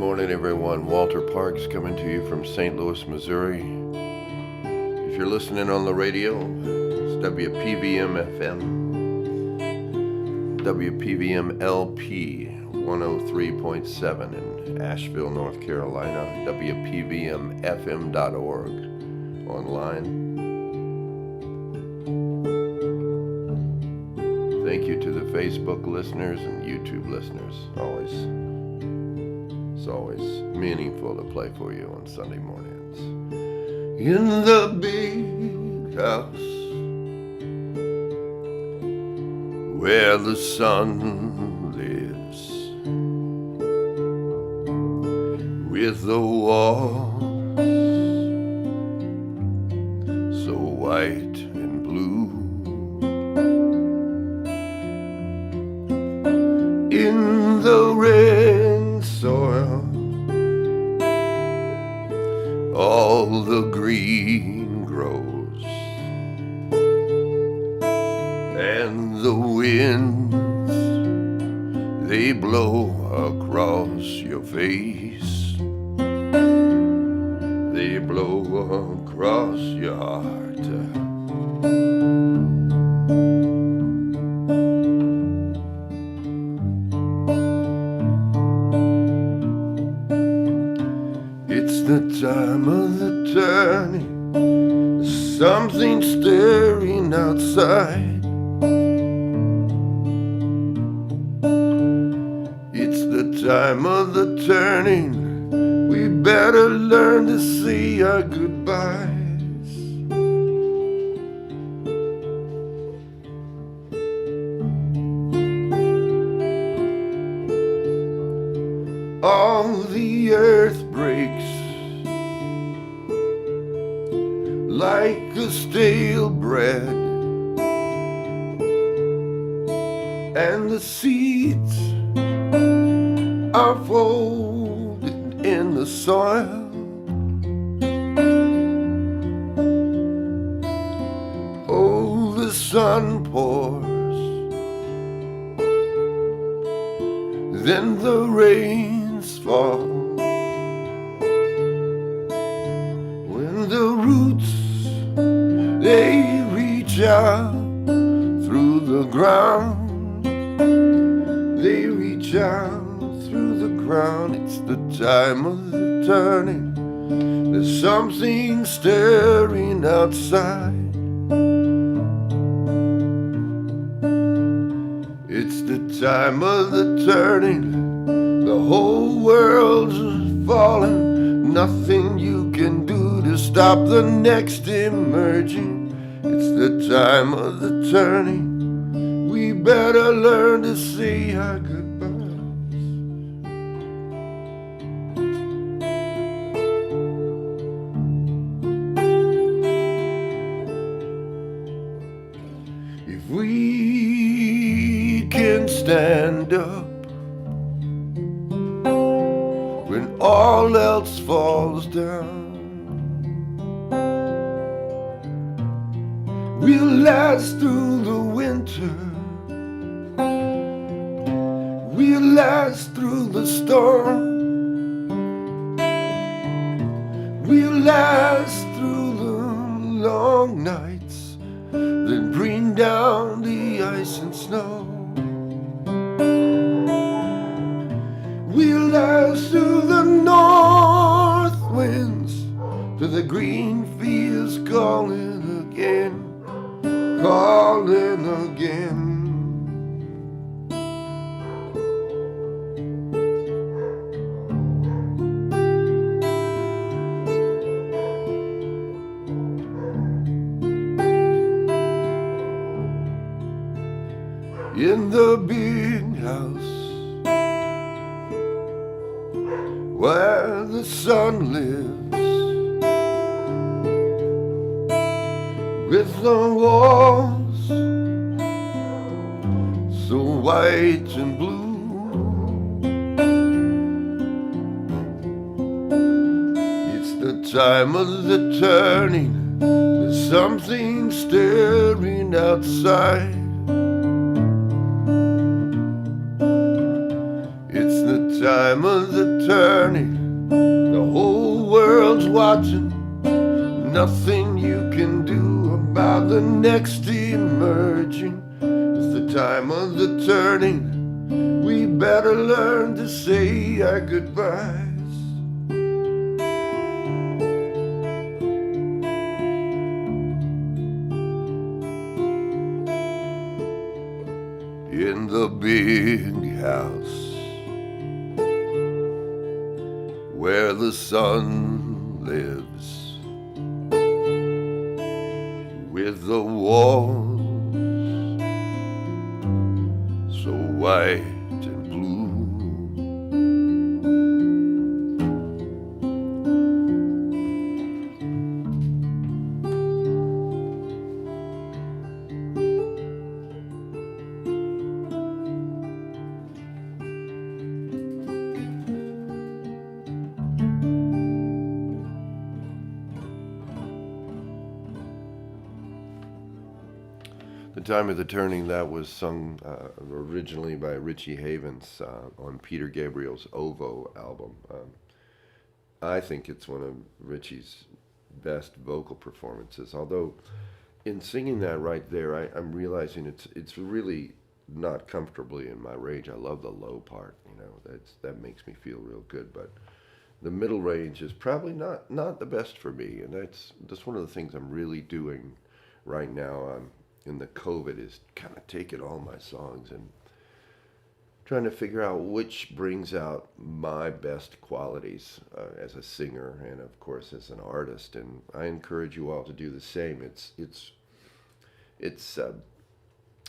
morning, everyone. Walter Parks coming to you from St. Louis, Missouri. If you're listening on the radio, it's WPVM FM, WPVM LP 103.7 in Asheville, North Carolina, WPVMFM.org online. Thank you to the Facebook listeners and YouTube listeners. It's always meaningful to play for you on Sunday mornings. In the big house where the sun lives, with the walls so white and blue, in the red soil all the green grows, and the winds, they blow across your face, they blow across your heart. It's the time of the turning, something stirring outside. It's the time of the turning, we better learn to say our goodbyes. All the earth breaks like a stale bread, and the seeds are folded in the soil. Oh, the sun pours, then the rains fall. When the roots, they reach out through the ground, they reach out through the ground. It's the time of the turning, there's something stirring outside. It's the time of the turning, the whole world's falling, nothing you can do to stop the next emerging. It's the time of the turning, we better learn to say our goodbyes. If we can stand up when all else falls down, we'll last through the winter, we'll last through the storm, we'll last through the long nights that bring down the ice and snow. We'll last through the north winds, to the green fields calling again, calling again. In the big house where the sun lives, with the walls so white and blue, it's the time of the turning, there's something stirring outside. It's the time of the turning, turning, the whole world's watching. Nothing you can do about the next emerging. It's the time of the turning. We better learn to say our goodbyes. In the big house where the sun lives, with the walls so white and blue, The Time of the Turning, that was sung originally by Richie Havens on Peter Gabriel's Ovo album. I think it's one of Richie's best vocal performances, although in singing that right there, I'm realizing it's really not comfortably in my range. I love the low part, that makes me feel real good, but the middle range is probably not the best for me, and that's one of the things I'm really doing right now in the COVID, is kind of taking all my songs and trying to figure out which brings out my best qualities as a singer and of course as an artist. And I encourage you all to do the same. It's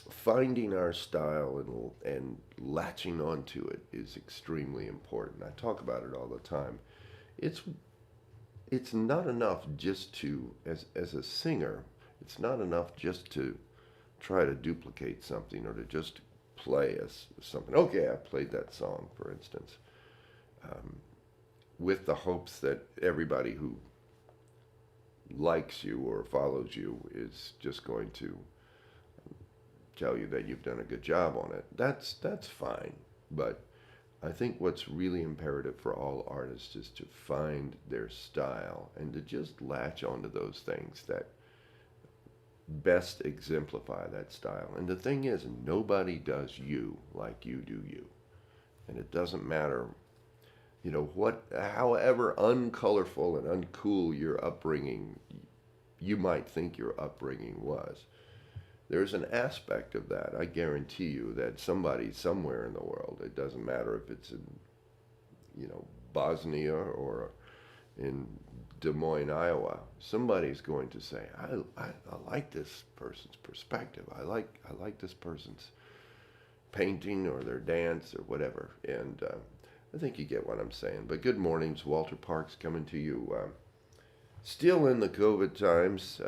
finding our style and latching onto it is extremely important. I talk about it all the time. It's not enough just to, as a singer, it's not enough just to try to duplicate something or to just play as something. Okay, I played that song, for instance, with the hopes that everybody who likes you or follows you is just going to tell you that you've done a good job on it. That's fine, but I think what's really imperative for all artists is to find their style and to just latch onto those things that best exemplify that style. And the thing is, nobody does you like you do you. And it doesn't matter, however uncolorful and uncool your upbringing, you might think your upbringing was. There's an aspect of that, I guarantee you, that somebody somewhere in the world, it doesn't matter if it's in, Bosnia or in Des Moines, Iowa, somebody's going to say, I like this person's perspective. I like this person's painting or their dance or whatever. And I think you get what I'm saying. But good mornings, Walter Parks coming to you. Still in the COVID times,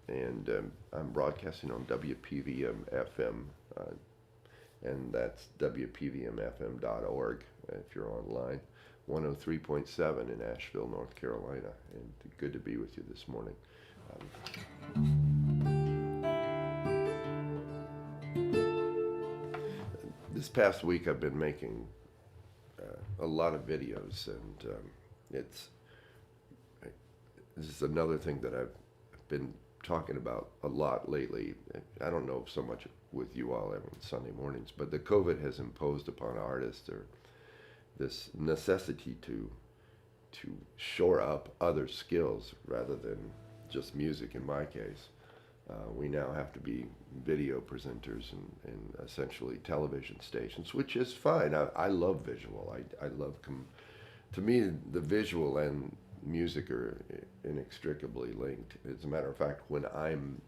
and I'm broadcasting on WPVM FM, and that's WPVMFM.org if you're online. 103.7 in Asheville, North Carolina, and good to be with you this morning. This past week I've been making a lot of videos, and this is another thing that I've been talking about a lot lately. I don't know so much with you all on Sunday mornings, but the COVID has imposed upon artists this necessity to shore up other skills rather than just music. In my case, we now have to be video presenters and essentially television stations, which is fine. I love visual. I love, to me, the visual and music are inextricably linked. As a matter of fact, when I'm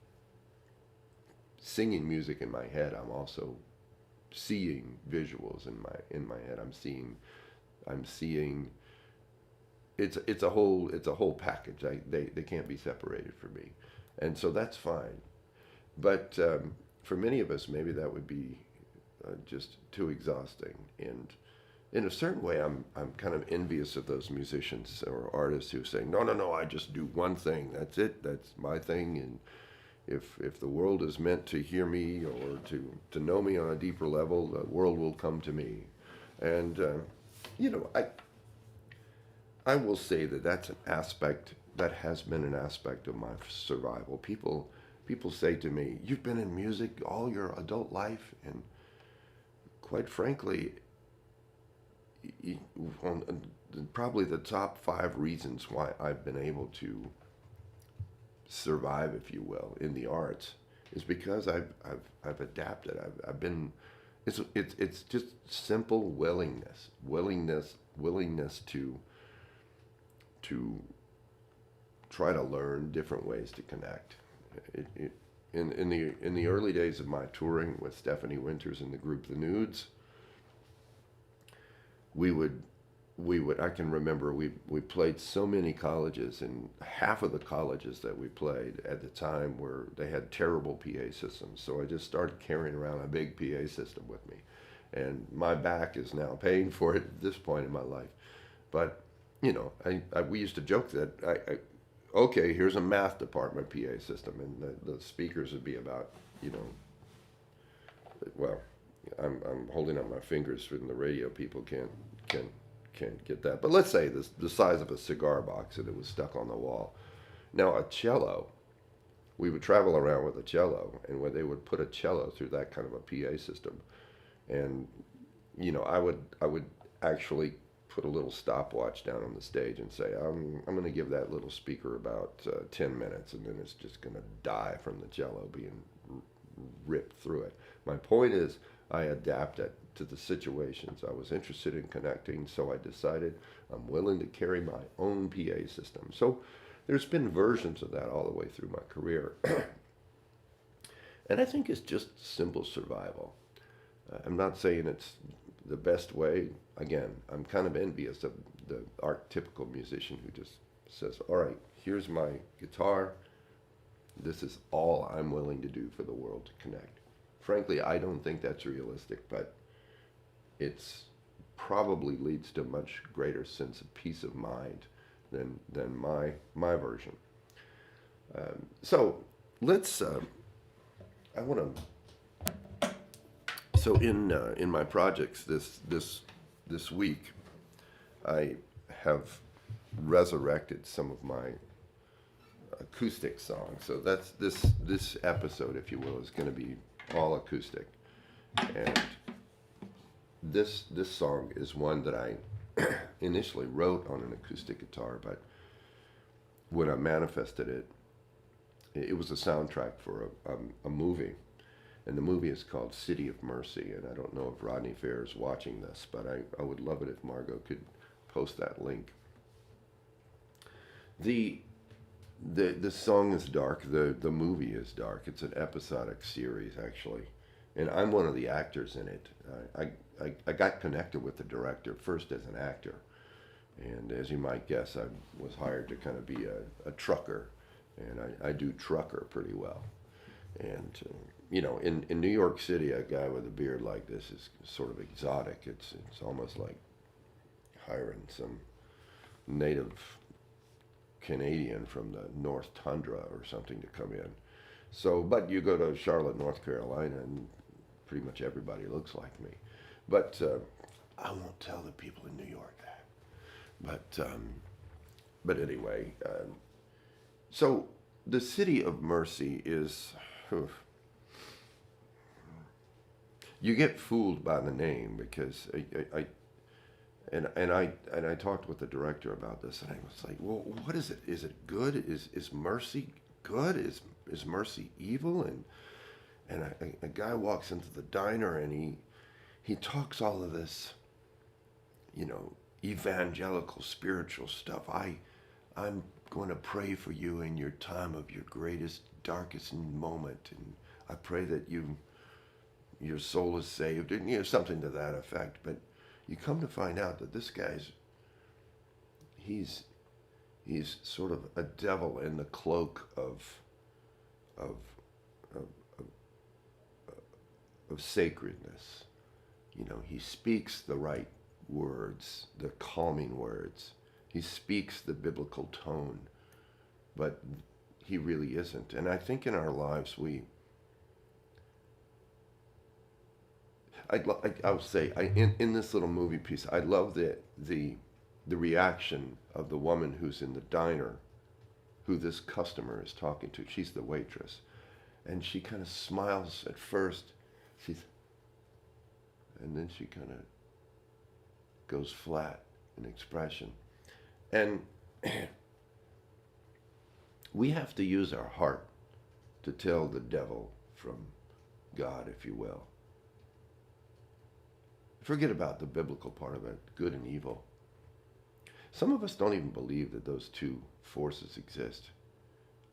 singing music in my head, I'm also seeing visuals in my head. I'm seeing it's a whole package. They can't be separated for me, and so that's fine. But for many of us, maybe that would be just too exhausting. And in a certain way, I'm kind of envious of those musicians or artists who say, no, I just do one thing. That's it. That's my thing. And if the world is meant to hear me or to know me on a deeper level, the world will come to me. And I will say that that's an aspect that has been an aspect of my survival. People say to me, "You've been in music all your adult life," and quite frankly, probably the top five reasons why I've been able to survive, if you will, in the arts is because I've adapted. I've been it's just simple willingness to try to learn different ways to connect. In the early days of my touring with Stephanie Winters and the group The Nudes, we would I can remember we played so many colleges, and half of the colleges that we played at the time were they had terrible PA systems. So I just started carrying around a big PA system with me, and my back is now paying for it at this point in my life. But we used to joke that okay, here's a math department PA system, and the speakers would be about well, I'm holding up my fingers from the radio. People can't get that. But let's say this the size of a cigar box, and it was stuck on the wall. Now a cello, we would travel around with a cello, and when they would put a cello through that kind of a PA system, and I would actually put a little stopwatch down on the stage and say, I'm going to give that little speaker about 10 minutes, and then it's just going to die from the cello being ripped through it. My point is, I adapted to the situations. I was interested in connecting, so I decided I'm willing to carry my own PA system. So there's been versions of that all the way through my career. And I think it's just simple survival. I'm not saying it's the best way. Again, I'm kind of envious of the archetypical musician who just says, all right, here's my guitar. This is all I'm willing to do for the world to connect. Frankly, I don't think that's realistic, but it's probably leads to a much greater sense of peace of mind than my version. So let's. I want to. So in my projects this week, I have resurrected some of my acoustic songs. So that's this episode, if you will, is going to be all acoustic. And this song is one that I initially wrote on an acoustic guitar, but when I manifested it, it was a soundtrack for a movie. And the movie is called City of Mercy. And I don't know if Rodney Fair is watching this, but I would love it if Margot could post that link. The song is dark. The movie is dark. It's an episodic series, actually. And I'm one of the actors in it. I got connected with the director first as an actor. And as you might guess, I was hired to kind of be a trucker. And I do trucker pretty well. And, in New York City, a guy with a beard like this is sort of exotic. It's almost like hiring some native Canadian from the North Tundra or something to come in. So, but you go to Charlotte, North Carolina, and pretty much everybody looks like me. But I won't tell the people in New York that. But anyway, so the City of Mercy is. You get fooled by the name because I talked with the director about this, and I was like, well, what is it? Is it good? Is mercy good? Is mercy evil? And a guy walks into the diner, and he talks all of this, evangelical spiritual stuff. I'm going to pray for you in your time of your greatest, darkest moment, and I pray that your soul is saved, and something to that effect. But you come to find out that this guy's he's sort of a devil in the cloak of sacredness. He speaks the right words, the calming words. He speaks the biblical tone, but he really isn't. And I think in our lives I would say in this little movie piece, I love the the reaction of the woman who's in the diner, who this customer is talking to. She's the waitress. And she kind of smiles at first. And then she kind of goes flat in expression. And we have to use our heart to tell the devil from God, if you will. Forget about the biblical part of it, good and evil. Some of us don't even believe that those two forces exist.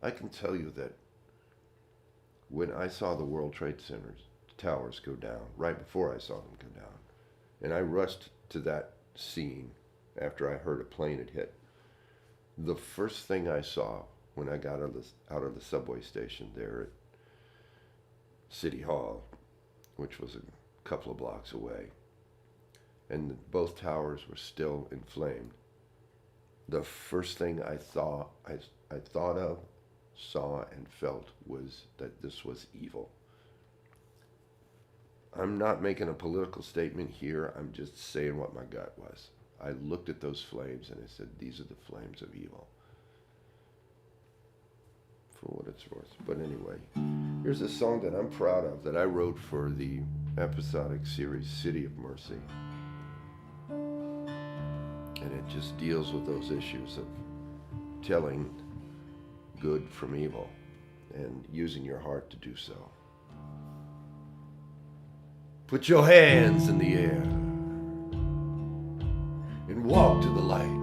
I can tell you that when I saw the World Trade Center's towers go down, right before I saw them go down, and I rushed to that scene after I heard a plane had hit, the first thing I saw when I got out of the subway station there at City Hall, which was a couple of blocks away, and both towers were still inflamed, the first thing I thought of, saw, and felt was that this was evil. I'm not making a political statement here. I'm just saying what my gut was. I looked at those flames and I said, these are the flames of evil. For what it's worth. But anyway, here's a song that I'm proud of that I wrote for the episodic series City of Mercy. And it just deals with those issues of telling good from evil and using your heart to do so. Put your hands in the air and walk to the light.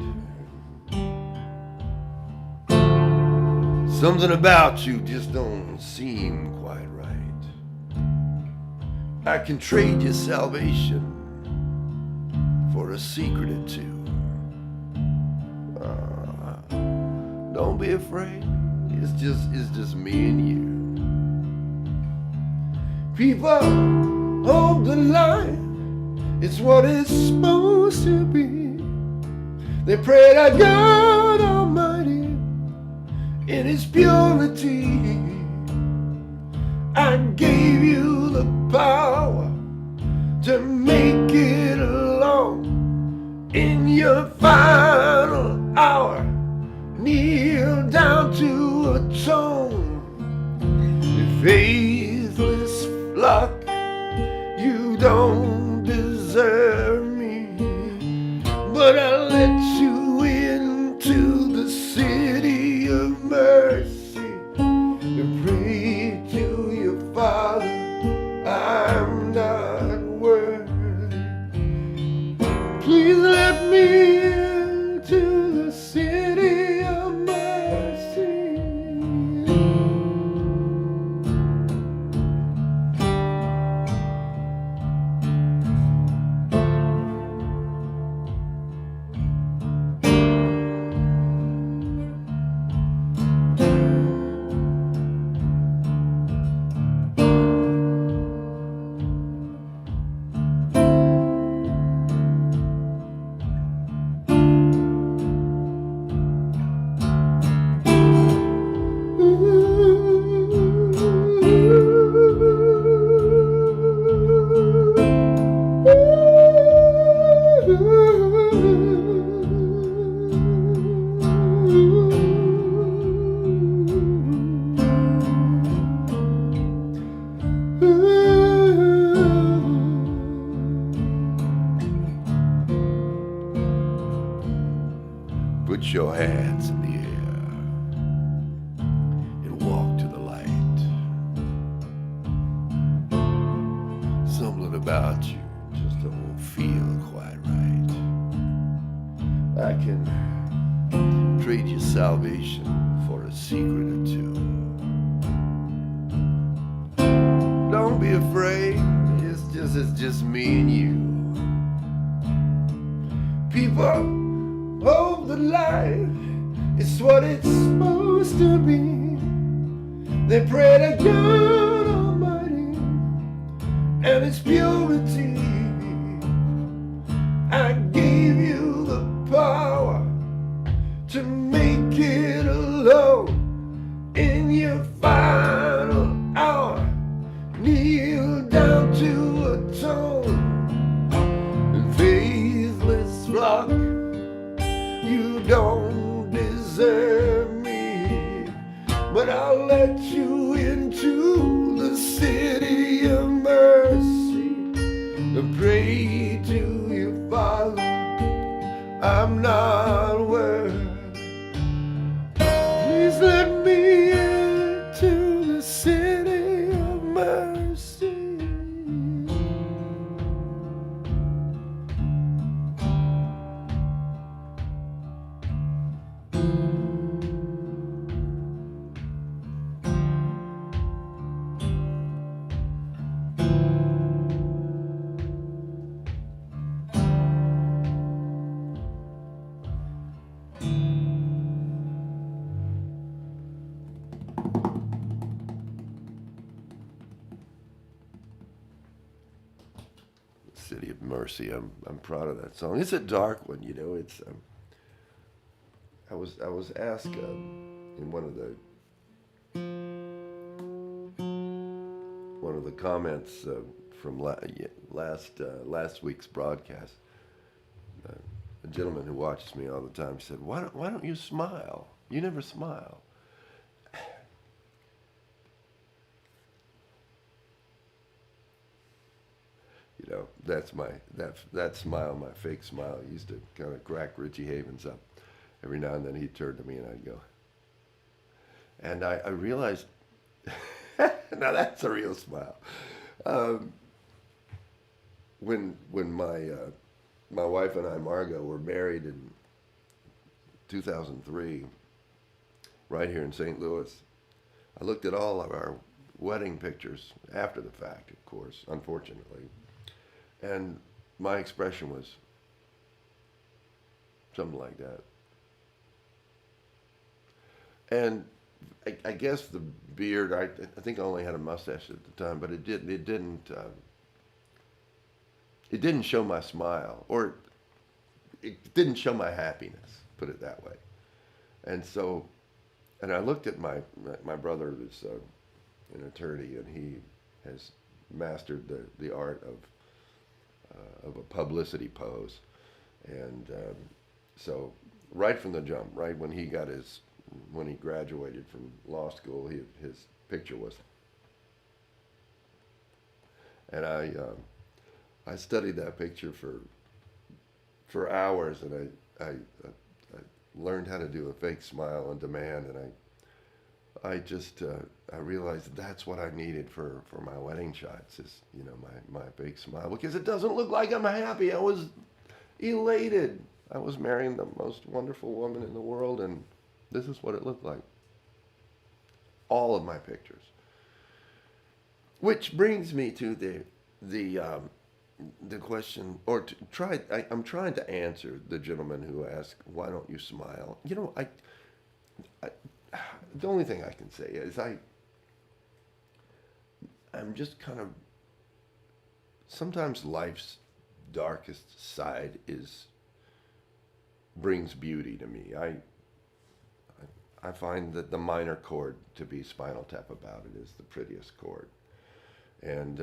Something about you just don't seem quite right. I can trade your salvation for a secret or two. Don't be afraid. It's just me and you. People, hold the line. It's what it's supposed to be. They pray to God Almighty in His purity. I gave you the power to make it alone in your final hour. Kneel down to atone. Faithless flock, you don't deserve me, but I let you into the city of mercy. And pray to your Father, I'm not worthy. Please let me into the city of mercy. Put your hands in the air and walk to the light. Something about you just don't feel quite right. I can trade your salvation for a secret or two. Don't be afraid, it's just me and you. People, hold the line, it's what it's supposed to be. They pray to God Almighty and His purity. I gave you the power to make it alone in your final hour. Kneel down to atone. And faithless flock, You don't deserve me, but I'll let you into the city of mercy. Pray to your Father, I'm not worth. Please let me into the city of mercy. City of Mercy. I'm proud of that song. It's a dark one, you know. It's I was asked in one of the comments from last week's broadcast. A gentleman who watches me all the time said, "Why don't you smile? You never smile." You know, that's that smile, my fake smile, used to kind of crack Richie Havens up. Every now and then he'd turn to me and I'd go. And I realized, now that's a real smile. When my wife and I, Margot, were married in 2003, right here in St. Louis, I looked at all of our wedding pictures after the fact, of course, unfortunately. And my expression was something like that. And I guess the beard, I think I only had a mustache at the time, but it didn't show my smile, or it didn't show my happiness, put it that way. And so, and I looked at my brother is an attorney, and he has mastered the art of a publicity pose. And so right from the jump, right when he graduated from law school, his picture was, and I studied that picture for hours, and I learned how to do a fake smile on demand, and I realized that's what I needed for my wedding shots, is, you know, my fake smile, because it doesn't look like I'm happy. I was elated. I was marrying the most wonderful woman in the world, and this is what it looked like. All of my pictures. Which brings me to the question, or I'm trying to answer the gentleman who asked, "Why don't you smile?" You know, I the only thing I can say is I'm just kind of, sometimes life's darkest side brings beauty to me. I find that the minor chord to be Spinal Tap about it is the prettiest chord. And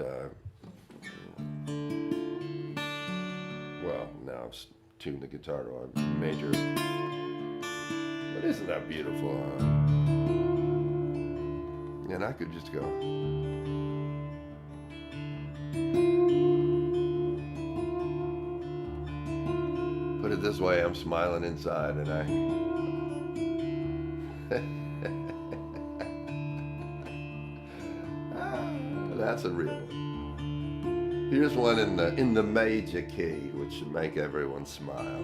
well, now I've tuned the guitar to a major. But isn't that beautiful, huh? And I could just go. Put it this way, I'm smiling inside, and that's a real one. Here's one in the major key, which should make everyone smile.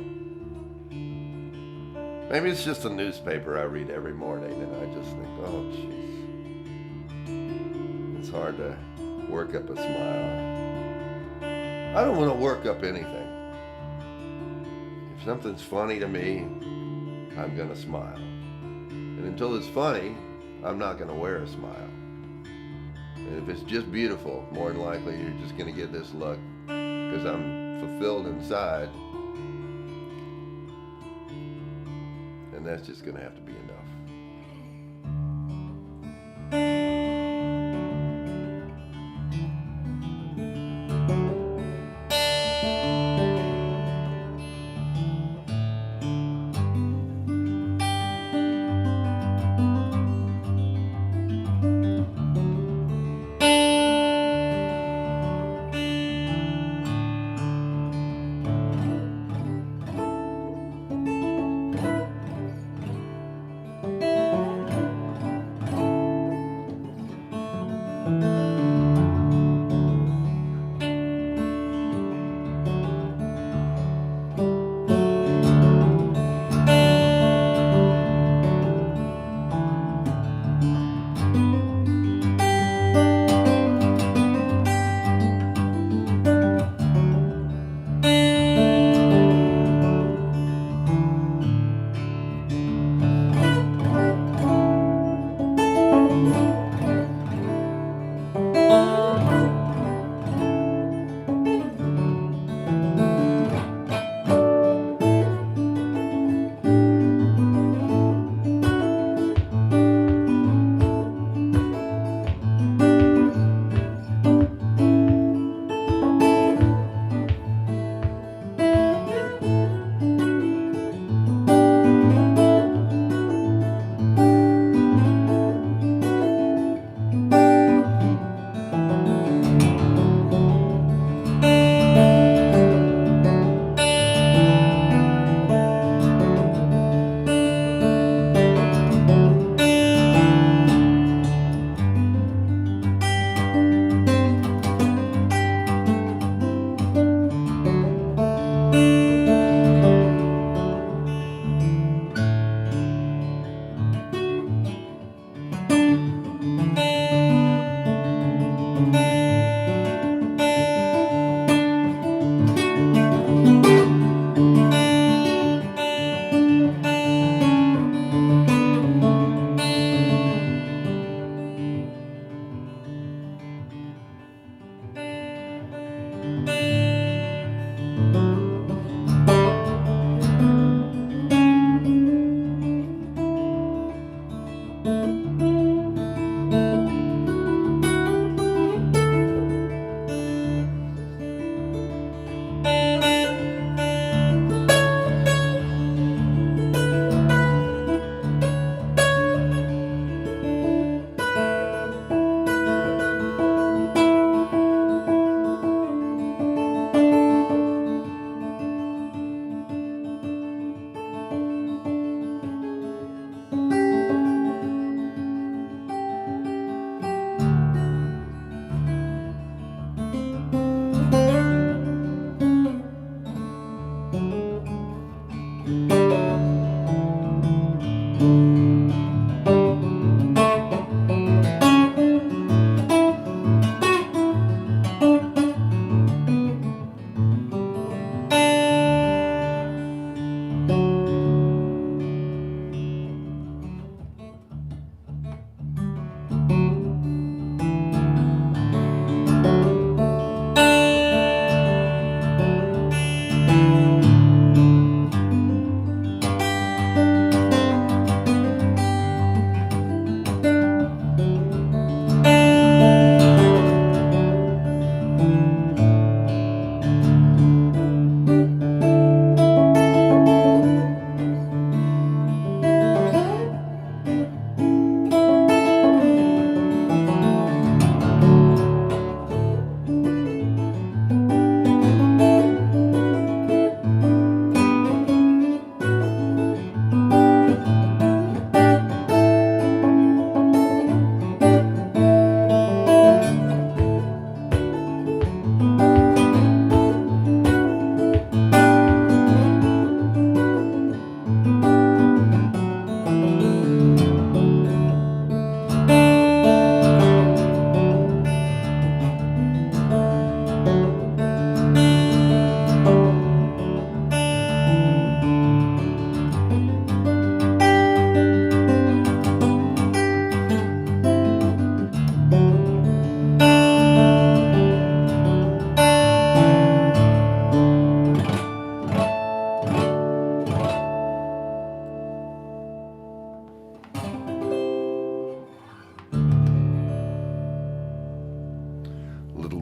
Maybe it's just a newspaper I read every morning, and I just think, oh, jeez. It's hard to work up a smile. I don't want to work up anything. If something's funny to me, I'm going to smile. And until it's funny, I'm not going to wear a smile. And if it's just beautiful, more than likely you're just going to get this look, because I'm fulfilled inside. And that's just going to have to be enough.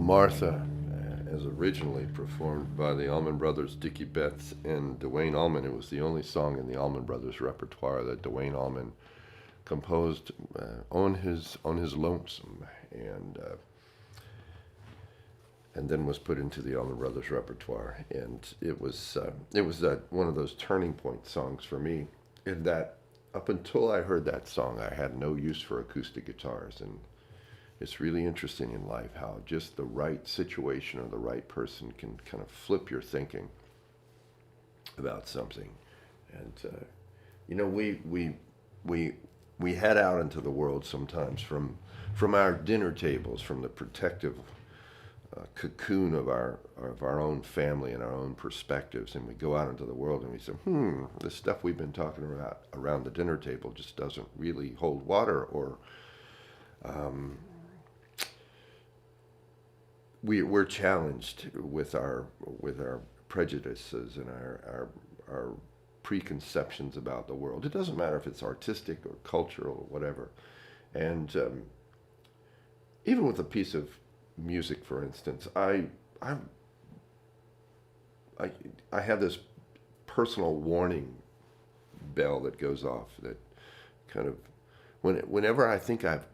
Martha, as originally performed by the Allman Brothers, Dickie Betts and Duane Allman. It was the only song in the Allman Brothers repertoire that Duane Allman composed on his lonesome, and then was put into the Allman Brothers repertoire. And it was one of those turning point songs for me, in that up until I heard that song, I had no use for acoustic guitars. And it's really interesting in life how just the right situation or the right person can kind of flip your thinking about something. And we head out into the world sometimes from our dinner tables, from the protective cocoon of our own family and our own perspectives, and we go out into the world and we say, the stuff we've been talking about around the dinner table just doesn't really hold water, or we're challenged with our prejudices and our preconceptions about the world. It doesn't matter if it's artistic or cultural or whatever. And even with a piece of music, for instance, I have this personal warning bell that goes off, that kind of whenever I think I've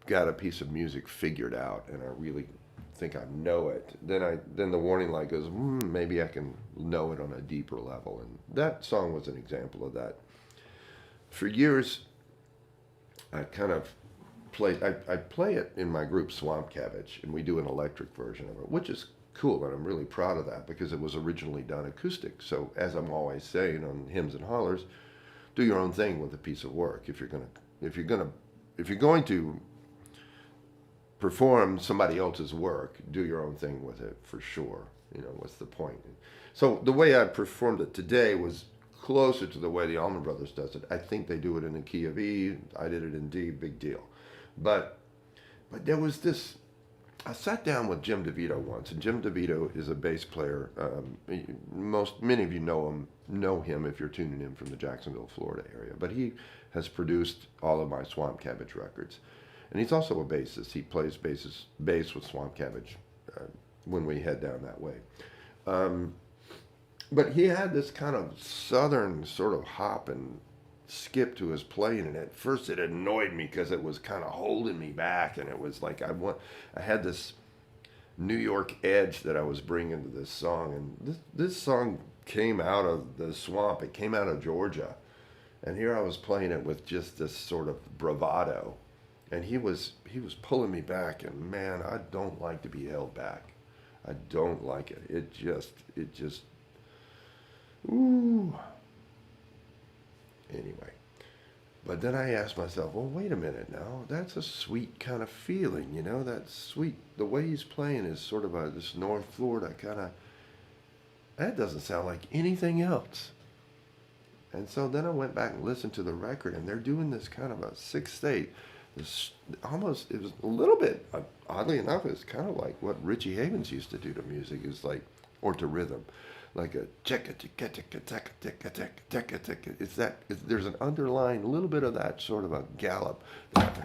got a piece of music figured out and I really think I know it, then the warning light goes, maybe I can know it on a deeper level. And that song was an example of that. For years, I kind of I play it in my group Swamp Cabbage, and we do an electric version of it, which is cool, and I'm really proud of that because it was originally done acoustic. So as I'm always saying on Hymns and Hollers, do your own thing with a piece of work. If you're going to perform somebody else's work, do your own thing with it, for sure. What's the point? So the way I performed it today was closer to the way the Allman Brothers does it. I think they do it in the key of E. I did it in D, big deal. But there was this, I sat down with Jim DeVito once, and Jim DeVito is a bass player. Many of you know him if you're tuning in from the Jacksonville, Florida area, but he has produced all of my Swamp Cabbage records. And he's also a bassist. He plays bass with Swamp Cabbage when we head down that way. But he had this kind of southern sort of hop and skip to his playing, and at first it annoyed me because it was kind of holding me back, and it was like I had this New York edge that I was bringing to this song. And this song came out of the swamp. It came out of Georgia, and here I was playing it with just this sort of bravado. And he was pulling me back, and man, I don't like to be held back. I don't like it. It just, ooh. Anyway, But then I asked myself, well, wait a minute now. That's a sweet kind of feeling, you know. That's sweet. The way he's playing is sort of this North Florida kind of. That doesn't sound like anything else. And so then I went back and listened to the record, and they're doing this kind of a sixth state. This almost, it was a little bit, oddly enough, it's kind of like what Richie Havens used to do to music, is like, or to rhythm, like a checka checka checka checka checka checka checka checka. It's that. There's an underlying little bit of that sort of a gallop. That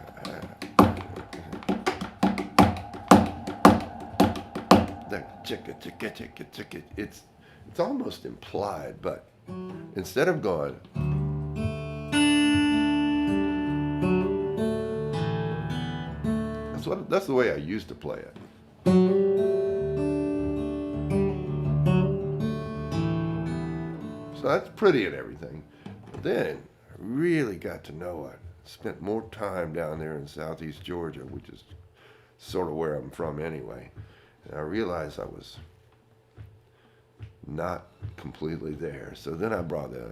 checka checka checka checka. It's almost implied, but instead of going. That's the way I used to play it. So that's pretty and everything. But then I really got to know it. Spent more time down there in southeast Georgia, which is sort of where I'm from anyway. And I realized I was not completely there. So then I brought the.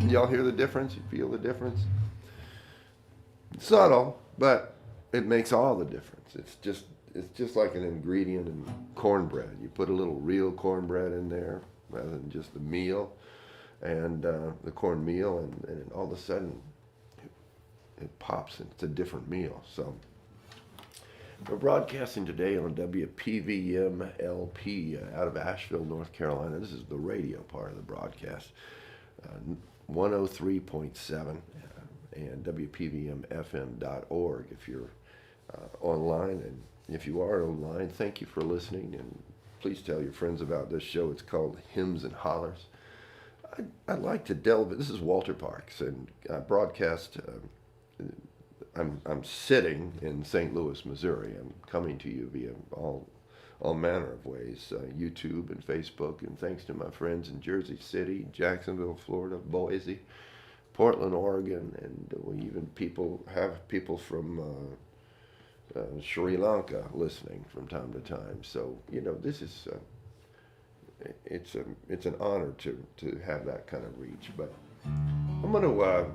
Y'all hear the difference? You feel the difference? It's subtle, but it makes all the difference. It's just like an ingredient in cornbread. You put a little real cornbread in there rather than just the meal, and the cornmeal, and all of a sudden it pops. It's a different meal. So we're broadcasting today on WPVM LP out of Asheville, North Carolina. This is the radio part of the broadcast. 103.7 and WPVMFM.org if you're online. And if you are online, thank you for listening, and please tell your friends about this show. It's called Hymns and Hollers. I'd like to delve. This is Walter Parks, and I broadcast. I'm sitting in St. Louis, Missouri. I'm coming to you via all manner of ways, YouTube and Facebook, and thanks to my friends in Jersey City, Jacksonville, Florida, Boise, Portland, Oregon, and we even have people from Sri Lanka listening from time to time. So this is it's an honor to have that kind of reach. But I'm going to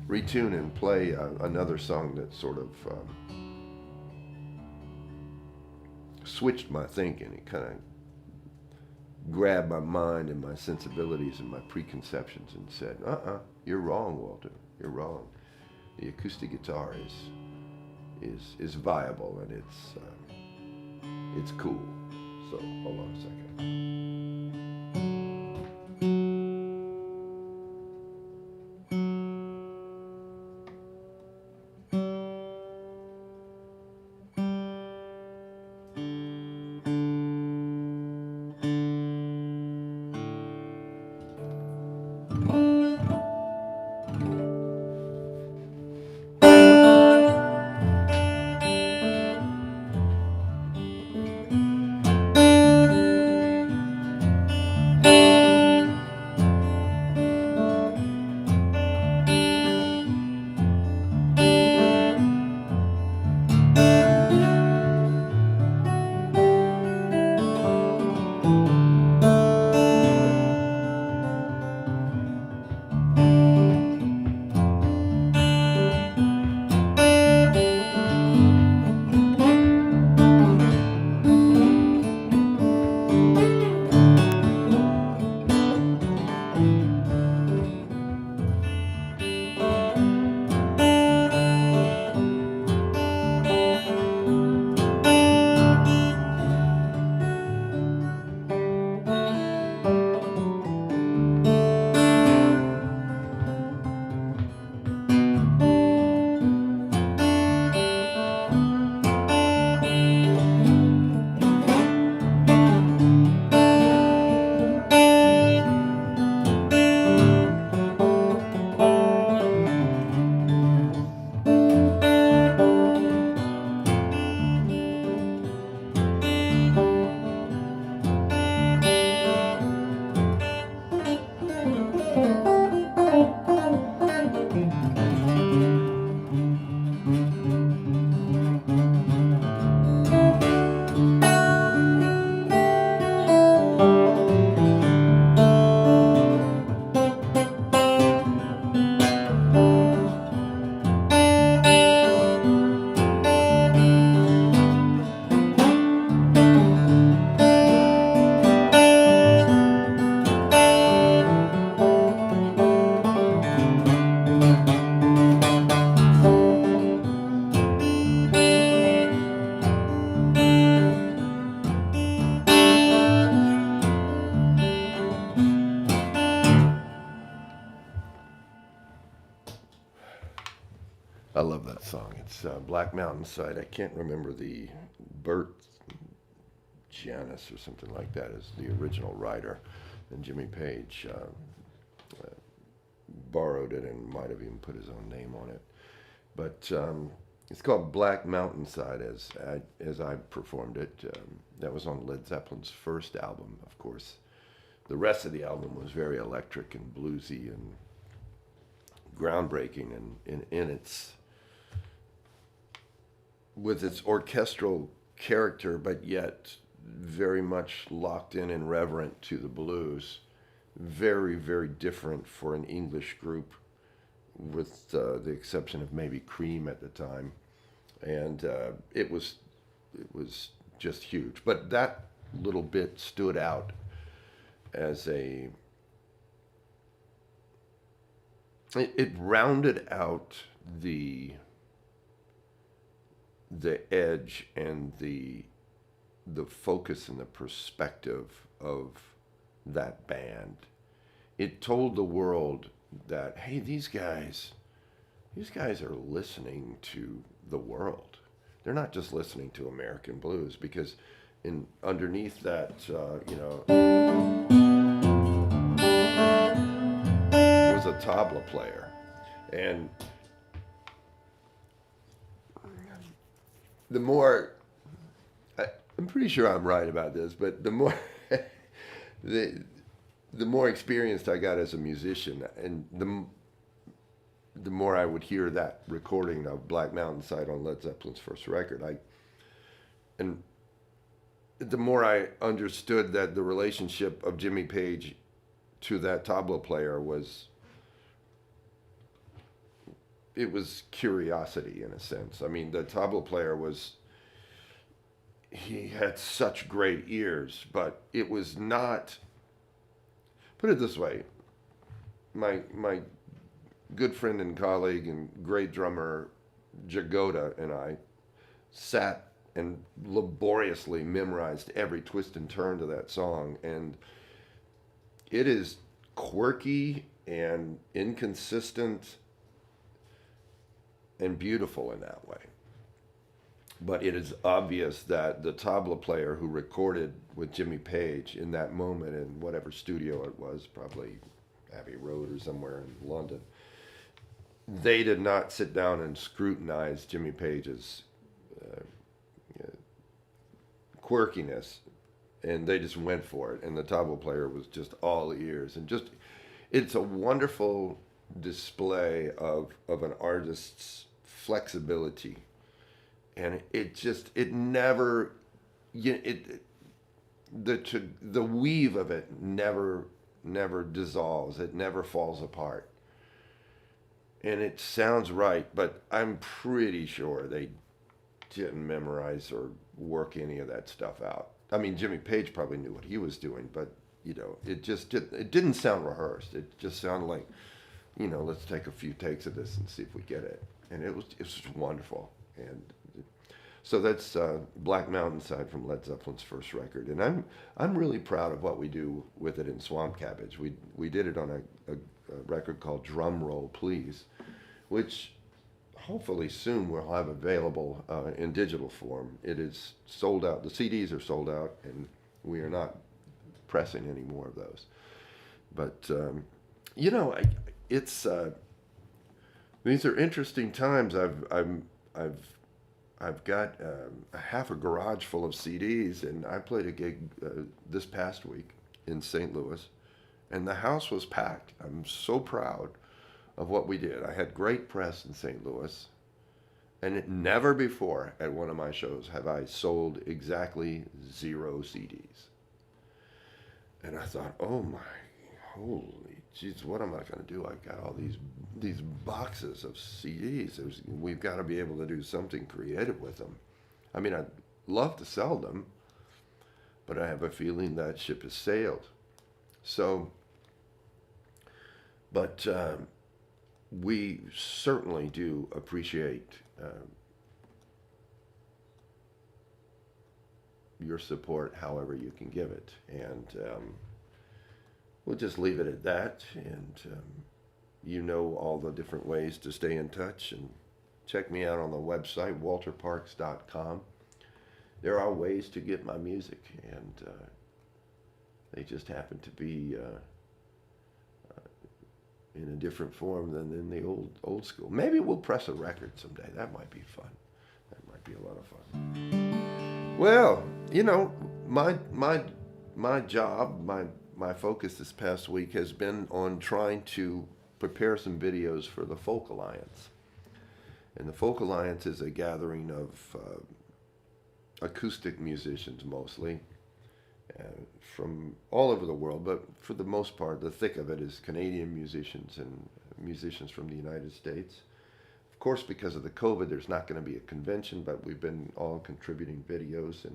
retune and play another song that sort of switched my thinking. It kind of grabbed my mind and my sensibilities and my preconceptions and said, you're wrong, Walter. You're wrong. The acoustic guitar is viable, and it's cool. So hold on a second. I love that song. It's Black Mountainside. I can't remember the Bert Janus or something like that is the original writer, and Jimmy Page borrowed it and might have even put his own name on it. But it's called Black Mountainside as I performed it. That was on Led Zeppelin's first album, of course. The rest of the album was very electric and bluesy and groundbreaking, and in its with its orchestral character, but yet very much locked in and reverent to the blues. Very, very different for an English group, with the exception of maybe Cream at the time, and it was just huge. But that little bit stood out as it rounded out the edge and the focus and the perspective of that band. It told the world that, hey, these guys are listening to the world. They're not just listening to American blues, because underneath that, was a tabla player, and the more I'm pretty sure I'm right about this, but the more the more experienced I got as a musician, and the more I would hear that recording of Black Mountainside on Led Zeppelin's first record, and the more I understood that the relationship of Jimmy Page to that tabla player was curiosity in a sense. I mean, the tabla player he had such great ears, but it was not. Put it this way, my good friend and colleague and great drummer Jagoda and I sat and laboriously memorized every twist and turn to that song, and it is quirky and inconsistent and beautiful in that way. But it is obvious that the tabla player who recorded with Jimmy Page in that moment in whatever studio it was, probably Abbey Road or somewhere in London, they did not sit down and scrutinize Jimmy Page's quirkiness, and they just went for it. And the tabla player was just all ears, and it's a wonderful display of an artist's flexibility. And it never, the weave of it never dissolves. It never falls apart. And it sounds right, but I'm pretty sure they didn't memorize or work any of that stuff out. I mean, Jimmy Page probably knew what he was doing, but it didn't sound rehearsed. It just sounded like, let's take a few takes of this and see if we get it. And it was just wonderful. And so that's Black Mountainside from Led Zeppelin's first record, and I'm really proud of what we do with it in Swamp Cabbage. We did it on a record called Drum Roll Please, which hopefully soon we'll have available in digital form. It is sold out. The CDs are sold out, and we are not pressing any more of those. But it's these are interesting times. I've got half a garage full of CDs, and I played a gig this past week in St. Louis, and the house was packed. I'm so proud of what we did. I had great press in St. Louis, and never before at one of my shows have I sold exactly 0 CDs. And I thought, oh my, holy jeez, what am I going to do? I got all these boxes of CDs. We've got to be able to do something creative with them. I mean, I'd love to sell them, but I have a feeling that ship has sailed. So, but we certainly do appreciate your support however you can give it. And we'll just leave it at that. And all the different ways to stay in touch and check me out on the website, walterparks.com. There are ways to get my music, and they just happen to be in a different form than in the old school. Maybe we'll press a record someday. That might be fun. That might be a lot of fun. Well, you know, my job, my focus this past week has been on trying to prepare some videos for the Folk Alliance. And the Folk Alliance is a gathering of acoustic musicians mostly, from all over the world, but for the most part, the thick of it is Canadian musicians and musicians from the United States. Of course, because of the COVID, there's not going to be a convention, but we've been all contributing videos,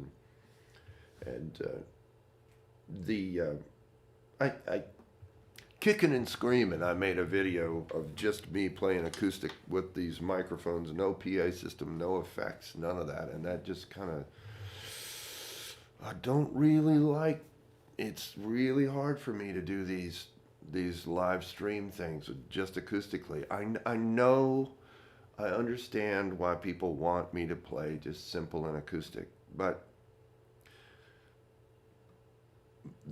and I kicking and screaming, I made a video of just me playing acoustic with these microphones, no PA system, no effects, none of that, and that just kind of, I don't really like. It's really hard for me to do these live stream things just acoustically. I know, I understand why people want me to play just simple and acoustic, but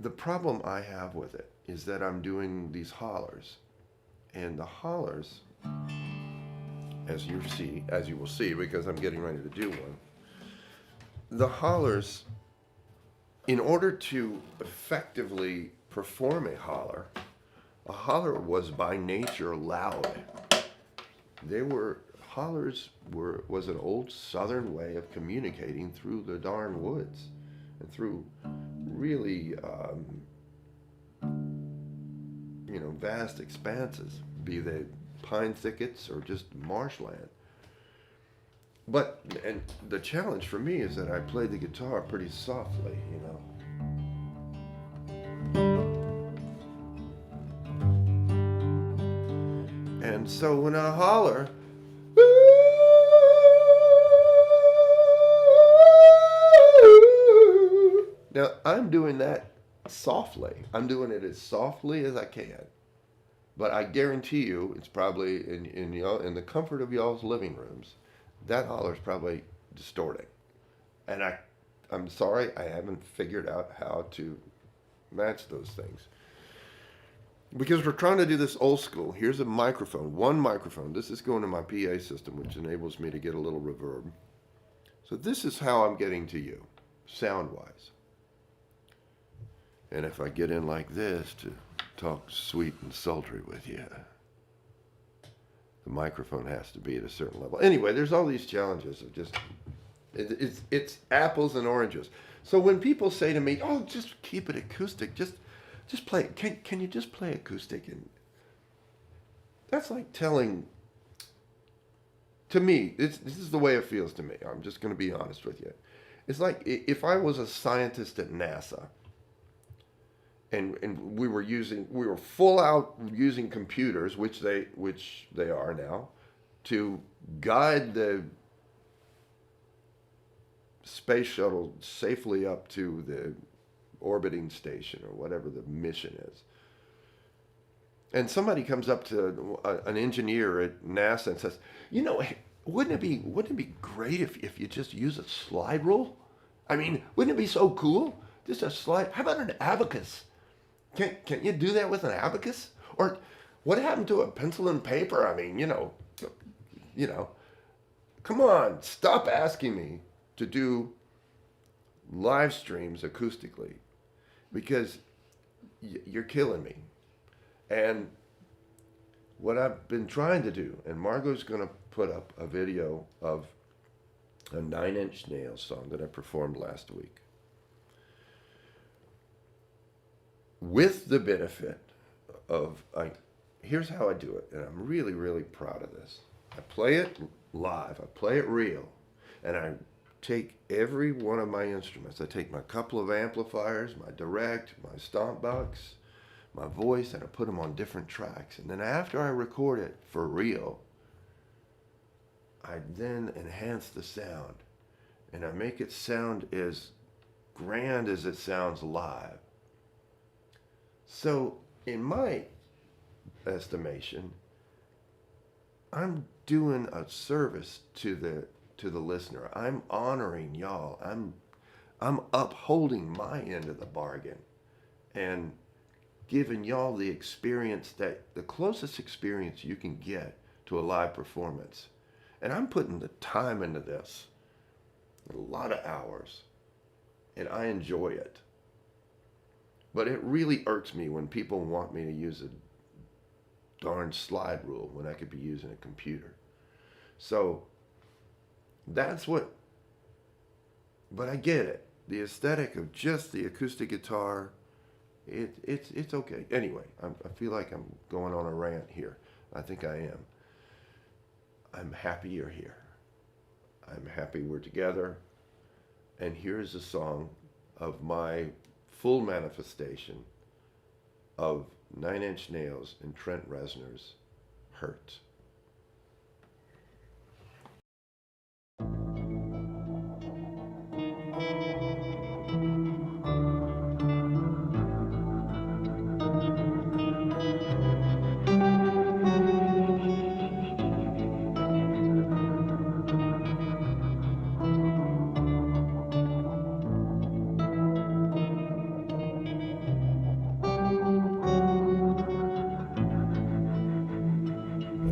the problem I have with it is that I'm doing these hollers, and the hollers, as you will see, because I'm getting ready to do one, the hollers, in order to effectively perform a holler was by nature loud. Hollers was an old southern way of communicating through the darn woods and through really, vast expanses, be they pine thickets or just marshland. And the challenge for me is that I play the guitar pretty softly, And so when I holler, now I'm doing that softly. I'm doing it as softly as I can. But I guarantee you, it's probably in the comfort of y'all's living rooms, that holler's probably distorting. And I'm sorry, I haven't figured out how to match those things. Because we're trying to do this old school. Here's a microphone, one microphone. This is going to my PA system, which enables me to get a little reverb. So this is how I'm getting to you, sound-wise. And if I get in like this to talk sweet and sultry with you, the microphone has to be at a certain level. Anyway, there's all these challenges of just, it's apples and oranges. So when people say to me, oh, just keep it acoustic, just play it. Can you just play acoustic? And that's like telling, to me, this is the way it feels to me. I'm just going to be honest with you. It's like if I was a scientist at NASA, and we were full out using computers, which they are now, to guide the space shuttle safely up to the orbiting station or whatever the mission is. And somebody comes up to an engineer at NASA and says, wouldn't it be great if you just use a slide rule? I mean, wouldn't it be so cool? Just a slide. How about an abacus? Can't you do that with an abacus? Or what happened to a pencil and paper? I mean, come on, stop asking me to do live streams acoustically, because you're killing me. And what I've been trying to do, and Margot's going to put up a video of a 9 Inch Nails song that I performed last week, with the benefit of, here's how I do it, and I'm really, really proud of this. I play it live, I play it real, and I take every one of my instruments. I take my couple of amplifiers, my direct, my stomp box, my voice, and I put them on different tracks. And then after I record it for real, I then enhance the sound, and I make it sound as grand as it sounds live. So, in my estimation, I'm doing a service to the listener. I'm honoring y'all. I'm upholding my end of the bargain and giving y'all the experience, that the closest experience you can get to a live performance. And I'm putting the time into this, a lot of hours, and I enjoy it. But it really irks me when people want me to use a darn slide rule when I could be using a computer. So that's what, but I get it. The aesthetic of just the acoustic guitar, it's okay. Anyway, I feel like I'm going on a rant here. I think I am. I'm happy you're here. I'm happy we're together. And here's a song of my full manifestation of Nine Inch Nails and Trent Reznor's Hurt.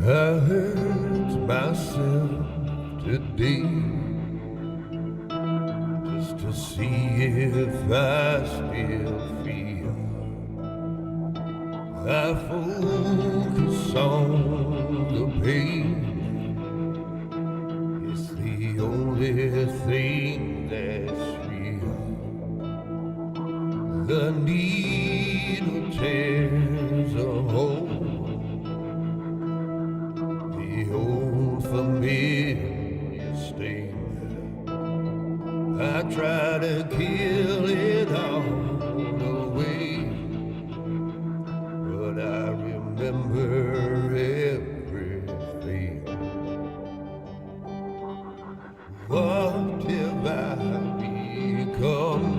I hurt myself today just to see if I still feel. I focus on the pain. It's the only thing that's real. The needle tears a hole. Old familiar sting. I try to kill it all away, but I remember everything. What have I become?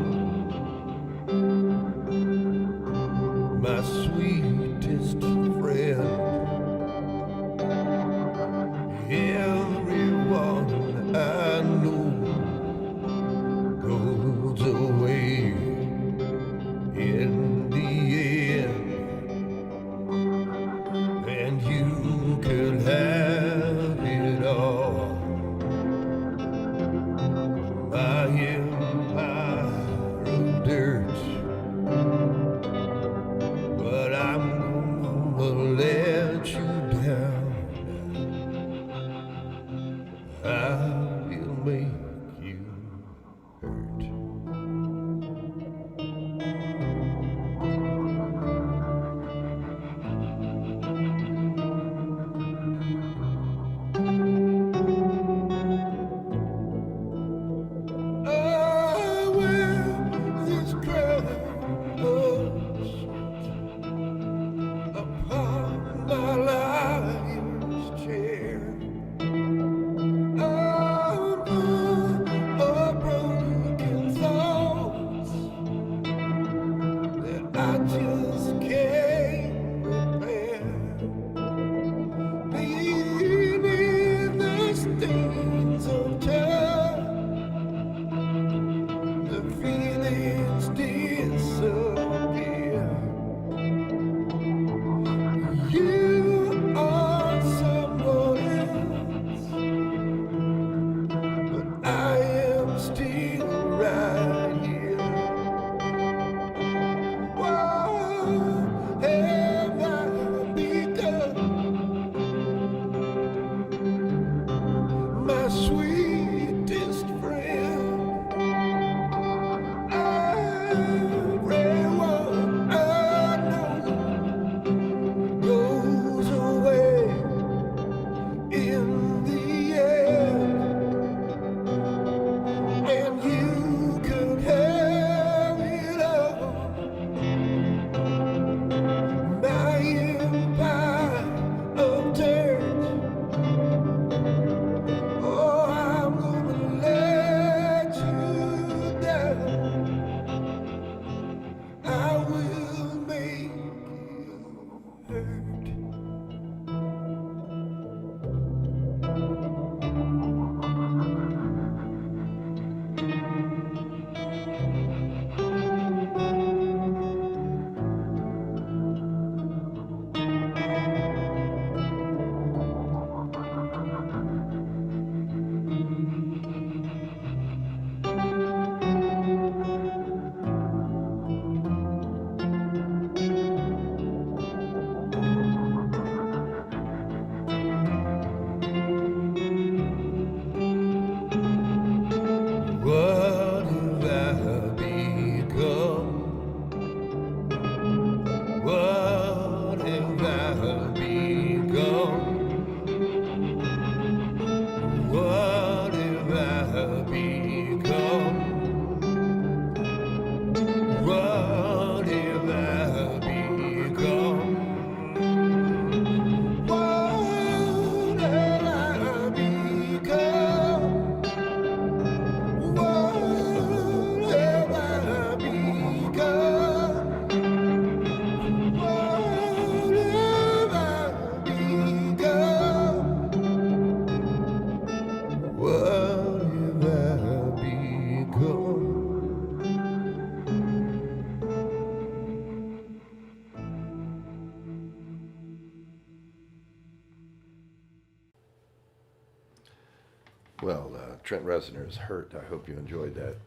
Well, Trent Reznor is Hurt. I hope you enjoyed that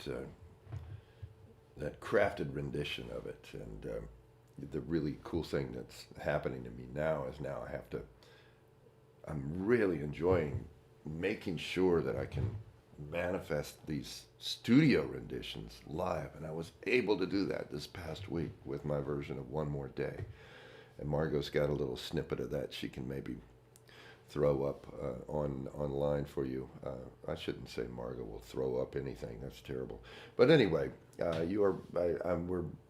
crafted rendition of it. And the really cool thing that's happening to me now is I'm really enjoying making sure that I can manifest these studio renditions live. And I was able to do that this past week with my version of One More Day. And Margot's got a little snippet of that she can maybe throw up online for you. I shouldn't say Margot will throw up anything. That's terrible. But anyway,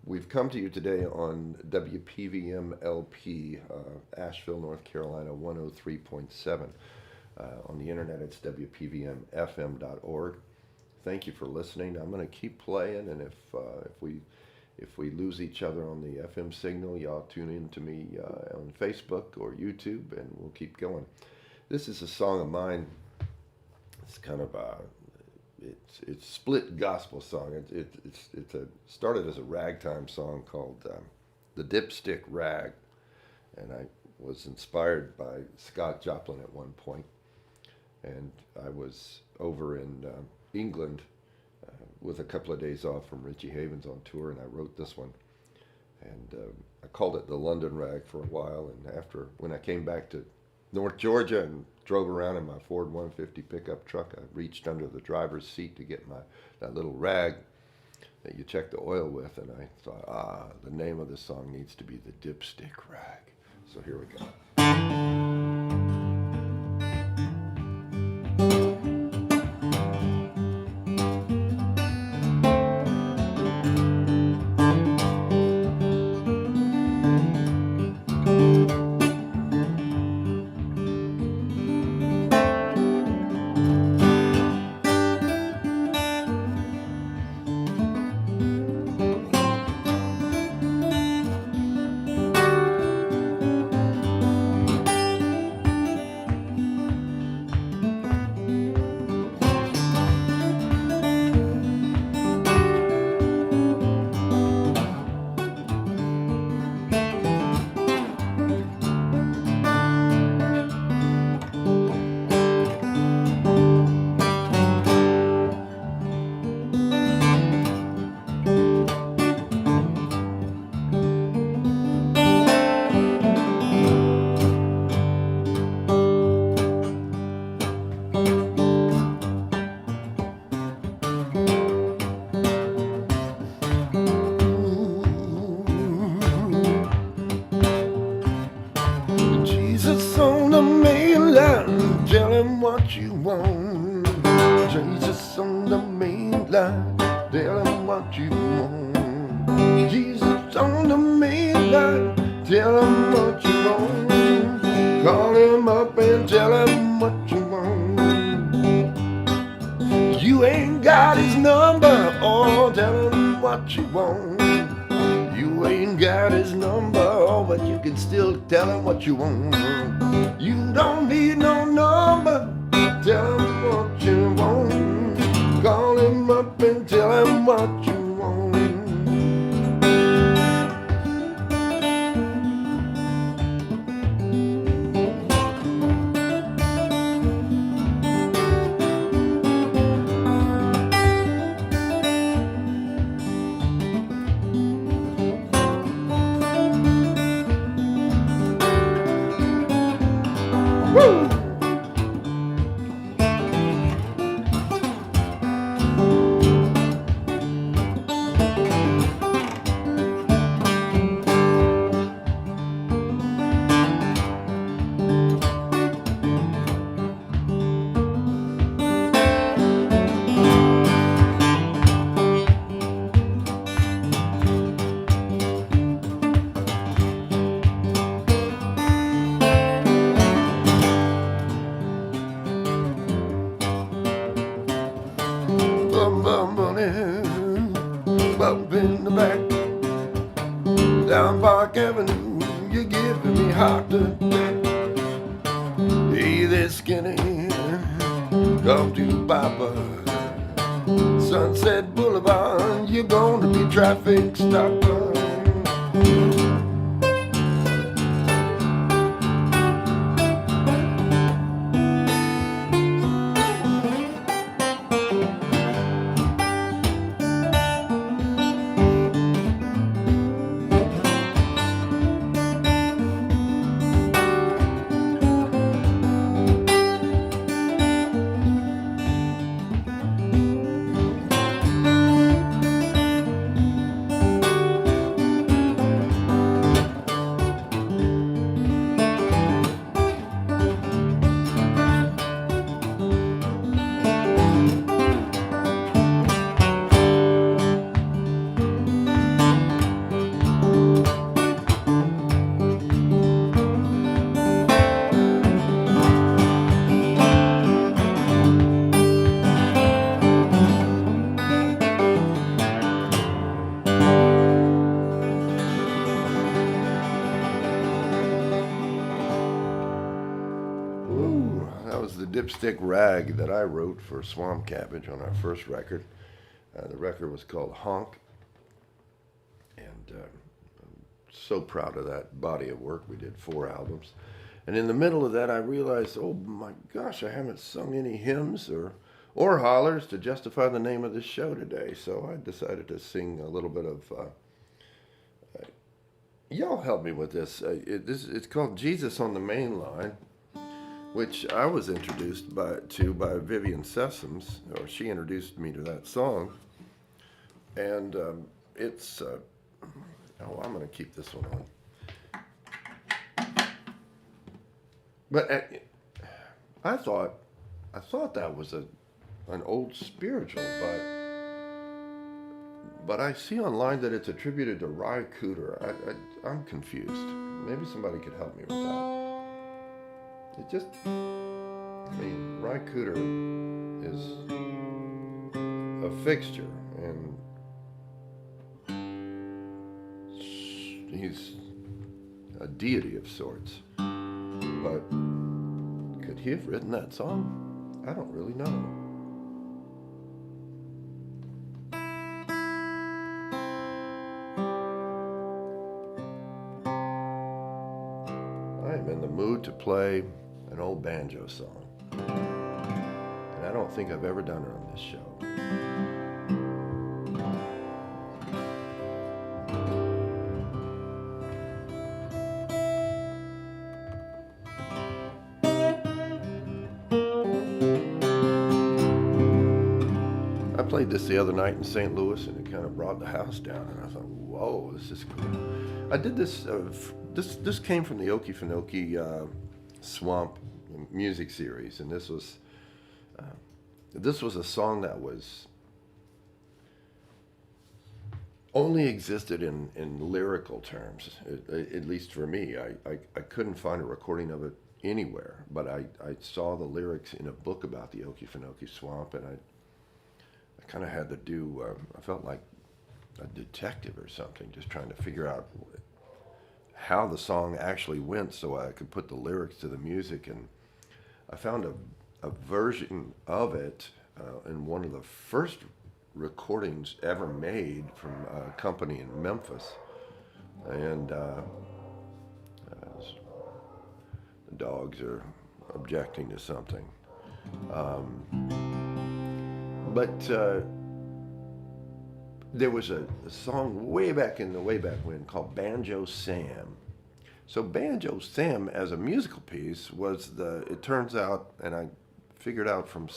we've come to you today on WPVM LP, Asheville, North Carolina, 103.7. On the internet, it's WPVMFM.org. Thank you for listening. I'm going to keep playing, and if we lose each other on the FM signal, y'all tune in to me on Facebook or YouTube, and we'll keep going. This is a song of mine. It's kind of it's split gospel song. It's started as a ragtime song called the Dipstick Rag, and I was inspired by Scott Joplin at one point, and I was over in England with a couple of days off from Richie Havens on tour, and I wrote this one, and I called it the London Rag for a while. And when I came back to North Georgia and drove around in my Ford 150 pickup truck, I reached under the driver's seat to get that little rag that you check the oil with, and I thought, the name of the song needs to be the Dipstick Rag. So here we go. Tell him what you want. Jesus on the main line. Tell him what you want. Jesus on the main line. Tell him what you want. Call him up and tell him what you want. You ain't got his number. Oh, tell him what you want. You ain't got his number. Oh, but you can still tell him what you want. You don't need no number. Tell him what you want. Call him up and tell him what you want. Woo! Bump in the back, down Park Avenue, you're giving me heart attack. Hey there, skinny, come to Papa. Sunset Boulevard, you're gonna be traffic stopper. Ooh, that was the Dipstick Rag that I wrote for Swamp Cabbage on our first record. The record was called Honk, and I'm so proud of that body of work. We did 4 albums. And in the middle of that, I realized, oh my gosh, I haven't sung any hymns or hollers to justify the name of this show today. So I decided to sing a little bit of. Y'all help me with this. It's called Jesus on the Main Line, which I was introduced by Vivian Sessoms, or she introduced me to that song. And it's, I'm going to keep this one on. But I thought that was an old spiritual, but I see online that it's attributed to Ry Cooder. I'm confused. Maybe somebody could help me with that. It just, Ry Cooder is a fixture, and he's a deity of sorts. But could he have written that song? I don't really know. I am in the mood to play an old banjo song, and I don't think I've ever done it on this show. I played this the other night in St. Louis, and it kind of brought the house down, and I thought, whoa, this is cool. I did this, this came from the Okefenokee Swamp music series, and this was a song that was only existed in lyrical terms, at least for me. I couldn't find a recording of it anywhere, but I saw the lyrics in a book about the Okefenokee Swamp, and I kind of had to do, I felt like a detective or something, just trying to figure out how the song actually went so I could put the lyrics to the music. And I found a version of it in one of the first recordings ever made from a company in Memphis. And the dogs are objecting to something. But there was a song way back when called Banjo Sam. So Banjo Sam as a musical piece was it turns out, and I figured out from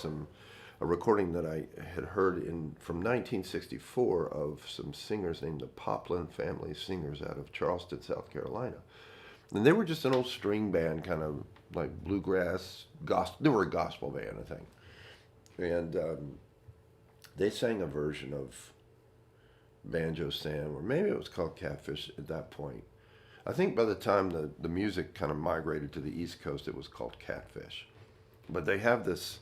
a recording that I had heard from 1964 of some singers named the Poplin Family Singers out of Charleston, South Carolina. And they were just an old string band, kind of like bluegrass, gospel. They were a gospel band, I think. And they sang a version of Banjo Sam, or maybe it was called Catfish at that point. I think by the time the music kind of migrated to the East Coast, it was called Catfish. But they have this.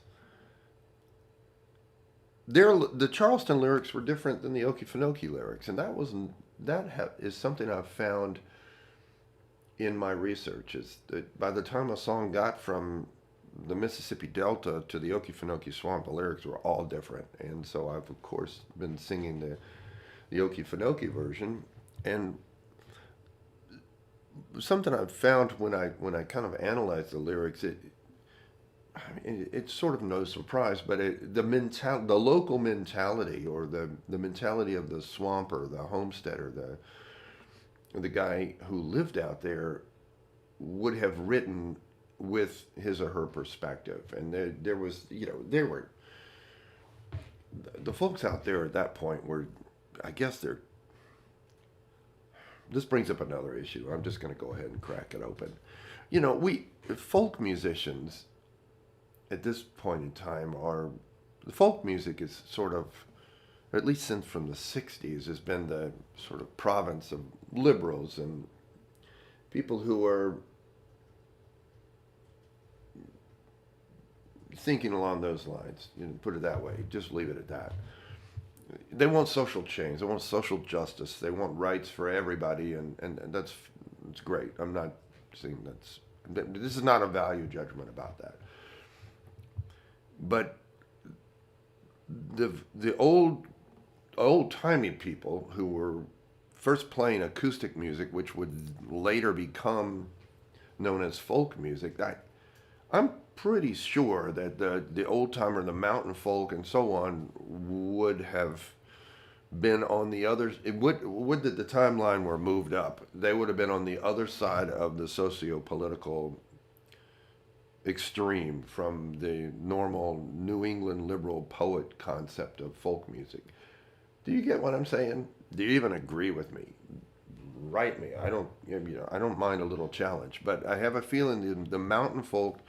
The Charleston lyrics were different than the Okefenokee lyrics, and that is something I've found in my research. Is that by the time a song got from the Mississippi Delta to the Okefenokee Swamp, the lyrics were all different, and so I've of course been singing the Okefenokee version. And something I've found when I kind of analyze the lyrics, it's sort of no surprise, but the local mentality, or the mentality of the swamper, the homesteader, the guy who lived out there, would have written with his or her perspective. And there were the folks out there at that point were, I guess this brings up another issue. I'm just going to go ahead and crack it open. Folk musicians at this point in time the folk music is sort of, at least since from the 60s, has been the sort of province of liberals and people who are thinking along those lines, put it that way, just leave it at that. They want social change, they want social justice, they want rights for everybody, and that's great. I'm not saying that's This is not a value judgment about that. But the old-timey people who were first playing acoustic music, which would later become known as folk music, I'm pretty sure that the old-timer, the mountain folk and so on would have been on the other, would that the timeline were moved up, they would have been on the other side of the socio-political extreme from the normal New England liberal poet concept of folk music. Do you get what I'm saying? Do you even agree with me? Write me. I don't mind a little challenge, but I have a feeling the mountain folk,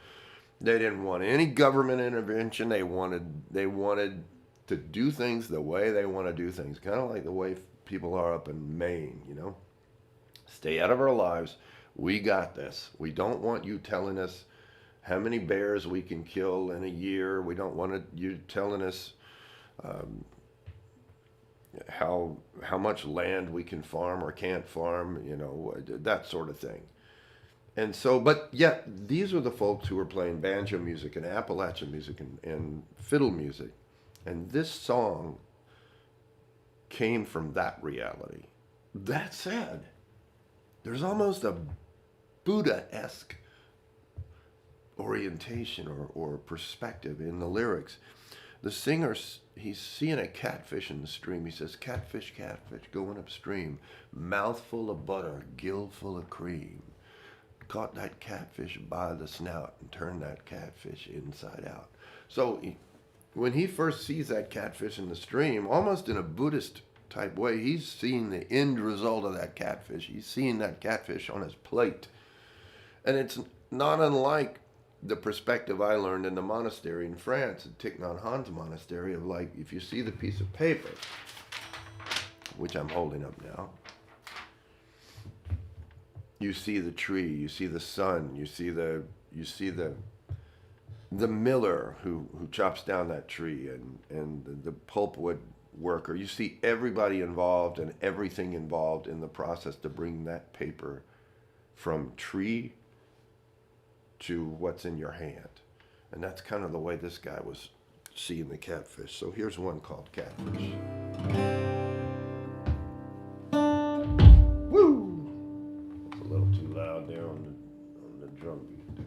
they didn't want any government intervention. They wanted to do things the way they want to do things, kind of like the way people are up in Maine, Stay out of our lives. We got this. We don't want you telling us how many bears we can kill in a year. We don't want you telling us how much land we can farm or can't farm, that sort of thing. And so, but yet, these are the folks who were playing banjo music and Appalachian music and fiddle music. And this song came from that reality. That said, there's almost a Buddha-esque orientation or perspective in the lyrics. The singer, he's seeing a catfish in the stream. He says, catfish, catfish, going upstream. Mouthful of butter, gill full of cream. Caught that catfish by the snout and turned that catfish inside out. So when he first sees that catfish in the stream, almost in a Buddhist type way, he's seeing the end result of that catfish. He's seeing that catfish on his plate. And it's not unlike the perspective I learned in the monastery in France, at Thich Nhat Hanh's monastery, of like, if you see the piece of paper, which I'm holding up now, you see the tree, you see the sun, you see the miller who chops down that tree, and the pulpwood worker. You see everybody involved and everything involved in the process to bring that paper from tree to what's in your hand. And that's kind of the way this guy was seeing the catfish. So here's one called Catfish. Woo! It's a little too loud there on the drum beat there.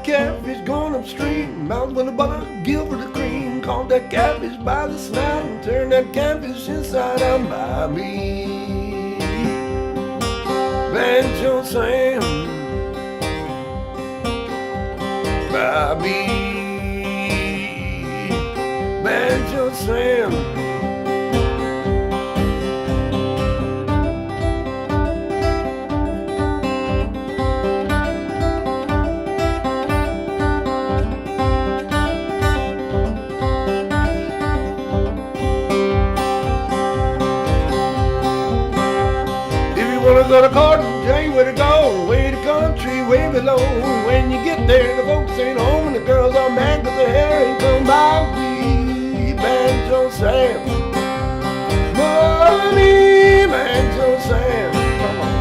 Catfish going upstream, mouth full of butter, gill for the cream. Caught that catfish by the snout and turned that catfish inside out by me. Banjo Sam, by me. Banjo Sam. Go to Carter, Jay, where to go? Way to country, way below. When you get there, the folks ain't home and the girls are mad 'cause their hair ain't come by. We Banjo Sam, money, Banjo Sam. Come on.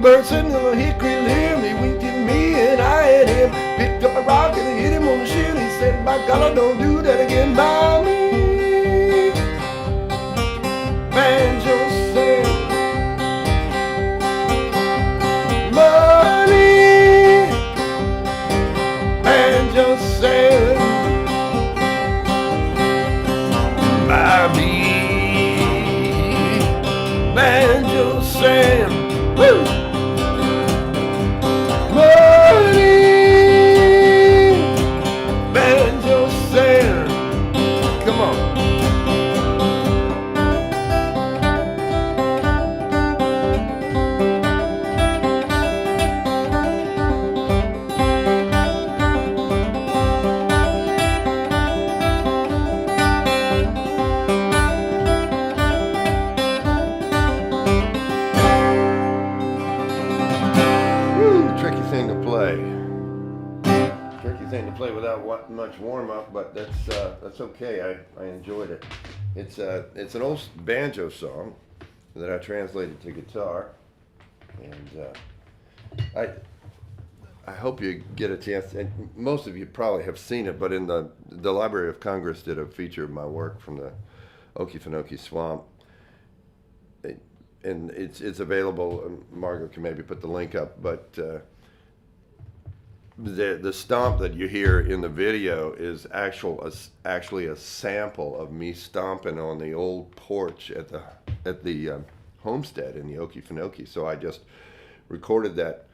Bird sitting on a hickory limb, he winked at me and I at him. Picked up a rock and hit him on the shin. He said, by God, don't do that again by me. Banjo Sam, money, Banjo Sam. much warm up, but that's okay. I enjoyed it. It's an old banjo song that I translated to guitar, and I hope you get a chance. And most of you probably have seen it, but in the Library of Congress did a feature of my work from the Okefenokee Swamp. And it's available. Margot can maybe put the link up, but the stomp that you hear in the video is actually a sample of me stomping on the old porch at the homestead in the Okefenokee. So I just recorded that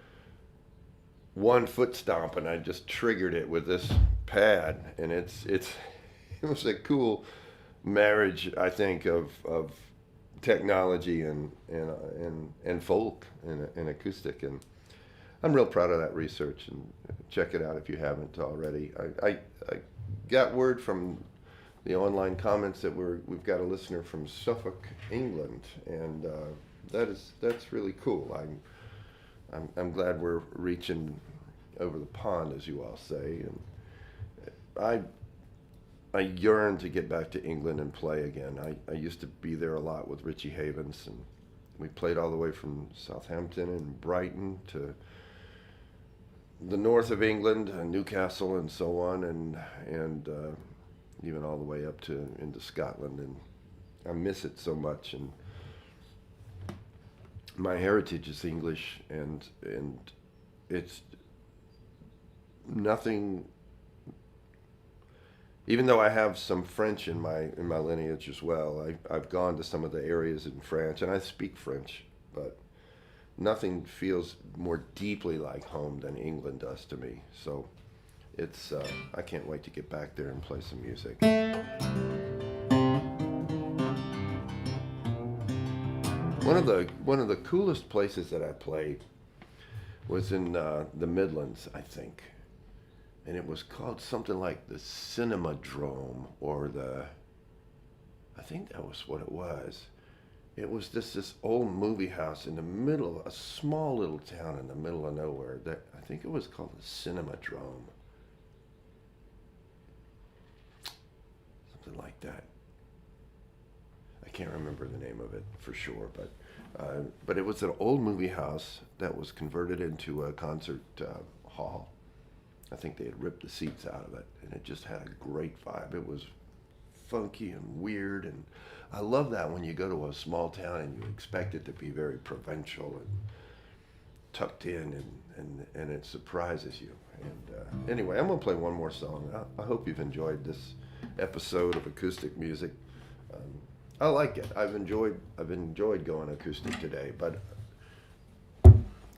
1 foot stomp, and I just triggered it with this pad, and it was a cool marriage, I think, of technology and folk and acoustic, and I'm real proud of that research, and check it out if you haven't already. I got word from the online comments that we've got a listener from Suffolk, England, and that's really cool. I'm glad we're reaching over the pond, as you all say, and I yearn to get back to England and play again. I used to be there a lot with Richie Havens, and we played all the way from Southampton and Brighton to the north of England, Newcastle and so on, and even all the way up to into Scotland, and I miss it so much. And my heritage is English, and it's nothing. Even though I have some French in my lineage as well, I've gone to some of the areas in France, and I speak French, but nothing feels more deeply like home than England does to me. So it's I can't wait to get back there and play some music. One of the coolest places that I played was in the Midlands, I think. And it was called something like the Cinemadrome, or I think that was what it was. It was this old movie house in the middle of a small little town in the middle of nowhere. That I think it was called the Cinemadrome. Something like that. I can't remember the name of it for sure, but it was an old movie house that was converted into a concert hall. I think they had ripped the seats out of it, and it just had a great vibe. It was funky and weird, and I love that when you go to a small town and you expect it to be very provincial and tucked in, and it surprises you. And anyway, I'm going to play one more song. I hope you've enjoyed this episode of acoustic music. I like it. I've enjoyed going acoustic today, but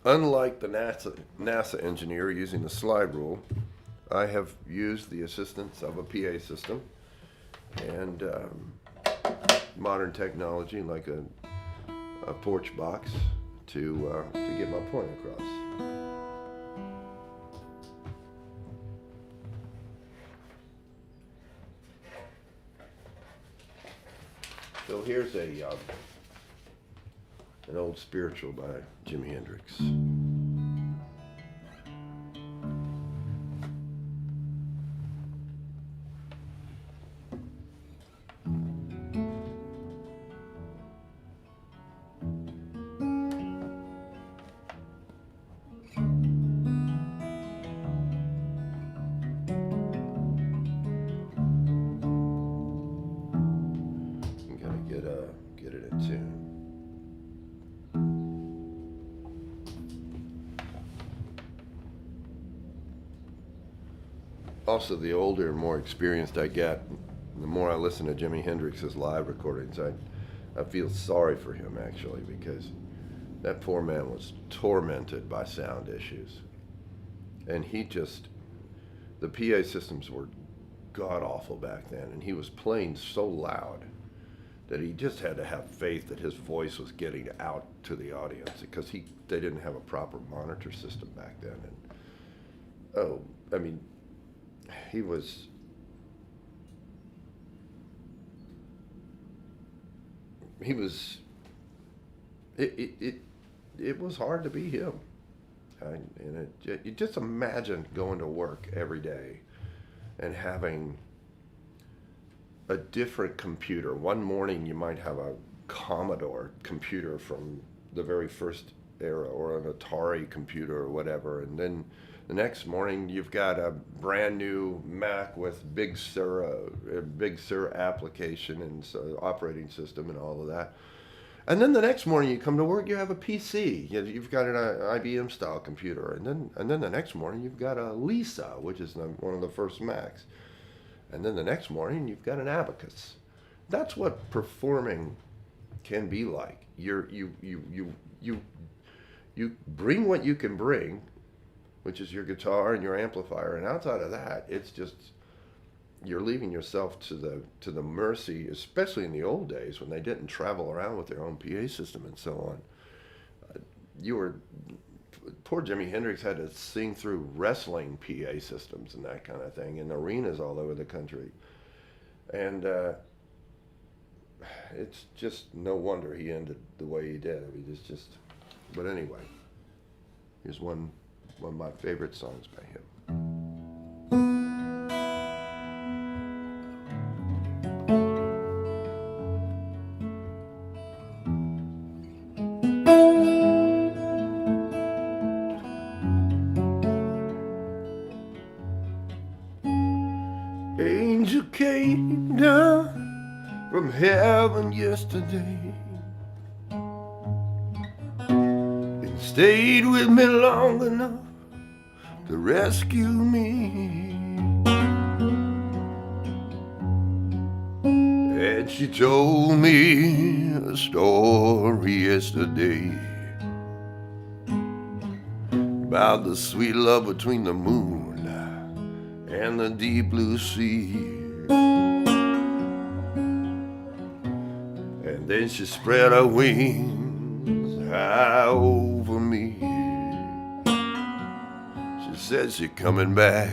unlike the NASA engineer using the slide rule, I have used the assistance of a PA system and modern technology like a porch box to get my point across. So here's an old spiritual by Jimi Hendrix. Get it in tune. Also, the older and more experienced I get, the more I listen to Jimi Hendrix's live recordings, I feel sorry for him, actually, because that poor man was tormented by sound issues. And the PA systems were god-awful back then, and he was playing so loud that he just had to have faith that his voice was getting out to the audience, because they didn't have a proper monitor system back then. And he was it was hard to be him. You just imagine going to work every day and having a different computer. One morning you might have a Commodore computer from the very first era, or an Atari computer or whatever, and then the next morning you've got a brand new Mac with Big Sur application and operating system and all of that. And then the next morning you come to work, you have a PC. You've got an IBM style computer, and then the next morning you've got a Lisa, which is one of the first Macs. And then the next morning you've got an Abacus. That's what performing can be like. You bring what you can bring, which is your guitar and your amplifier, and outside of that, it's just you're leaving yourself to the mercy, especially in the old days when they didn't travel around with their own PA system and so on. Poor Jimi Hendrix had to sing through wrestling PA systems and that kind of thing in arenas all over the country, and it's just no wonder he ended the way he did. I mean, it's just. But anyway, here's one of my favorite songs by him. Angel came down from heaven yesterday, stayed with me long enough to rescue me. And she told me a story yesterday about the sweet love between the moon and the deep blue sea. And then she spread her wings high over me. She said she's coming back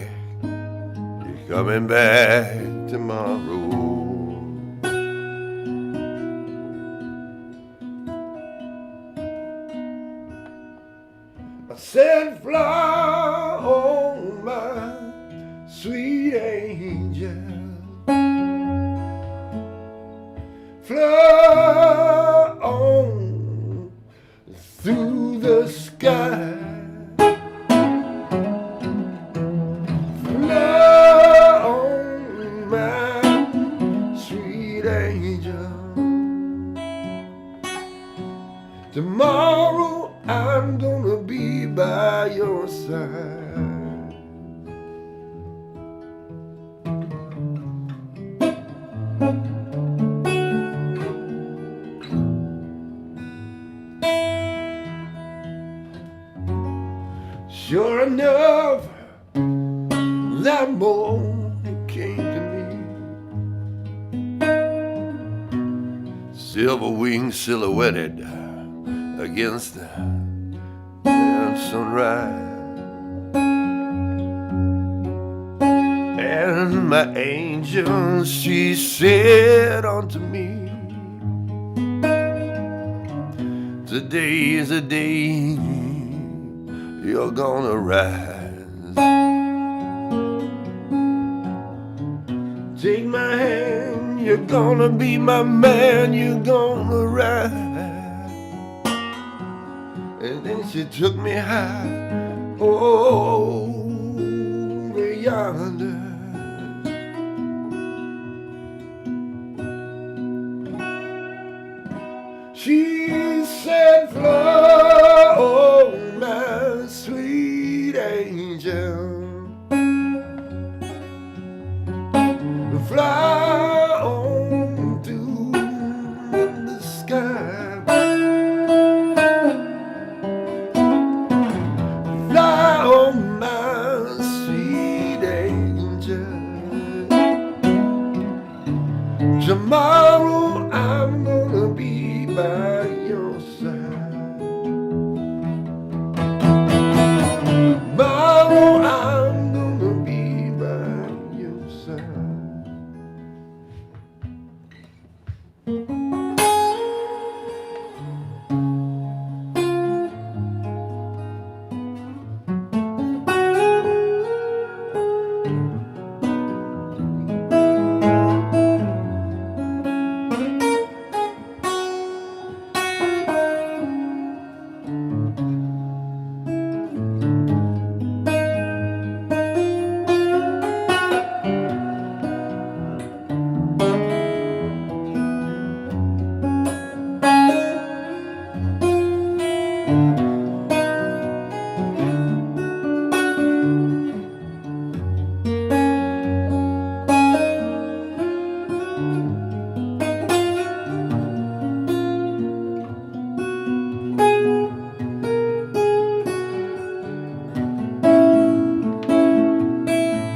tomorrow. I said, fly on my sweet angel, fly on through the sky, fly on my sweet angel. Tomorrow I'm gonna be by your side. Sure enough, that morning came to me, silver wings silhouetted against the sunrise, and my angel, she said unto me, today is a day you're gonna rise. Take my hand, you're gonna be my man, you're gonna rise. And then she took me high over yonder. She said, fly on my sweet angel, fly on through the sky, fly on my sweet angel. Tomorrow I'm gonna be by your side. Tomorrow I'm gonna be by your side.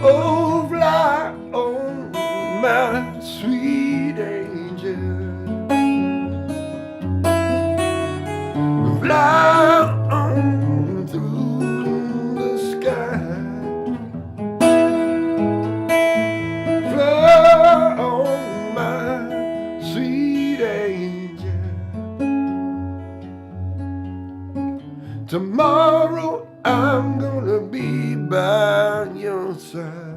Oh, fly on, my sweet angel. Fly on through the sky. Fly on, my sweet angel. Tomorrow I'm gonna be by your side.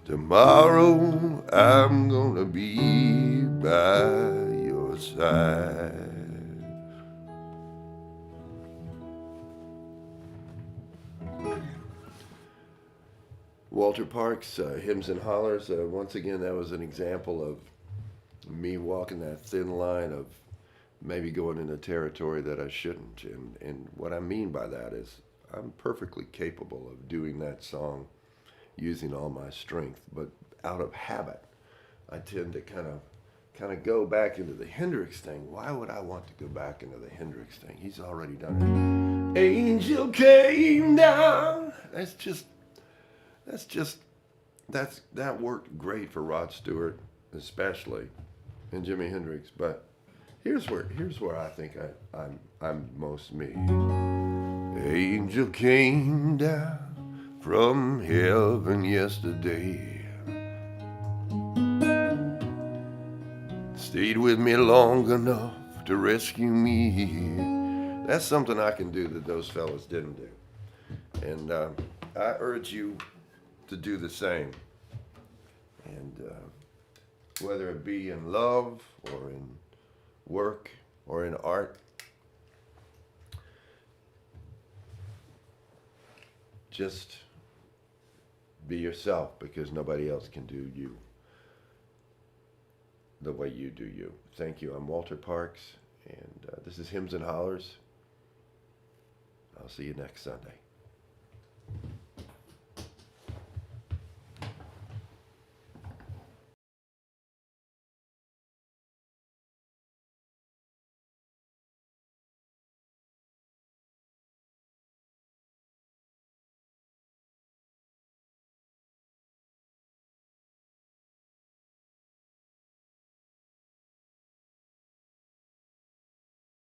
Tomorrow I'm gonna be by your side. Walter Parks, Hymns and Hollers. Once again, that was an example of me walking that thin line of maybe going into territory that I shouldn't. And what I mean by that is I'm perfectly capable of doing that song using all my strength, but out of habit, I tend to kind of go back into the Hendrix thing. Why would I want to go back into the Hendrix thing? He's already done it. Angel came down. That worked great for Rod Stewart, especially, and Jimi Hendrix. But here's where I think I'm most me. Angel came down from heaven yesterday. Stayed with me long enough to rescue me. That's something I can do that those fellas didn't do. And I urge you to do the same. And whether it be in love or in work or in art, just be yourself, because nobody else can do you the way you do you. Thank you. I'm Walter Parks, and this is Hymns and Hollers. I'll see you next Sunday.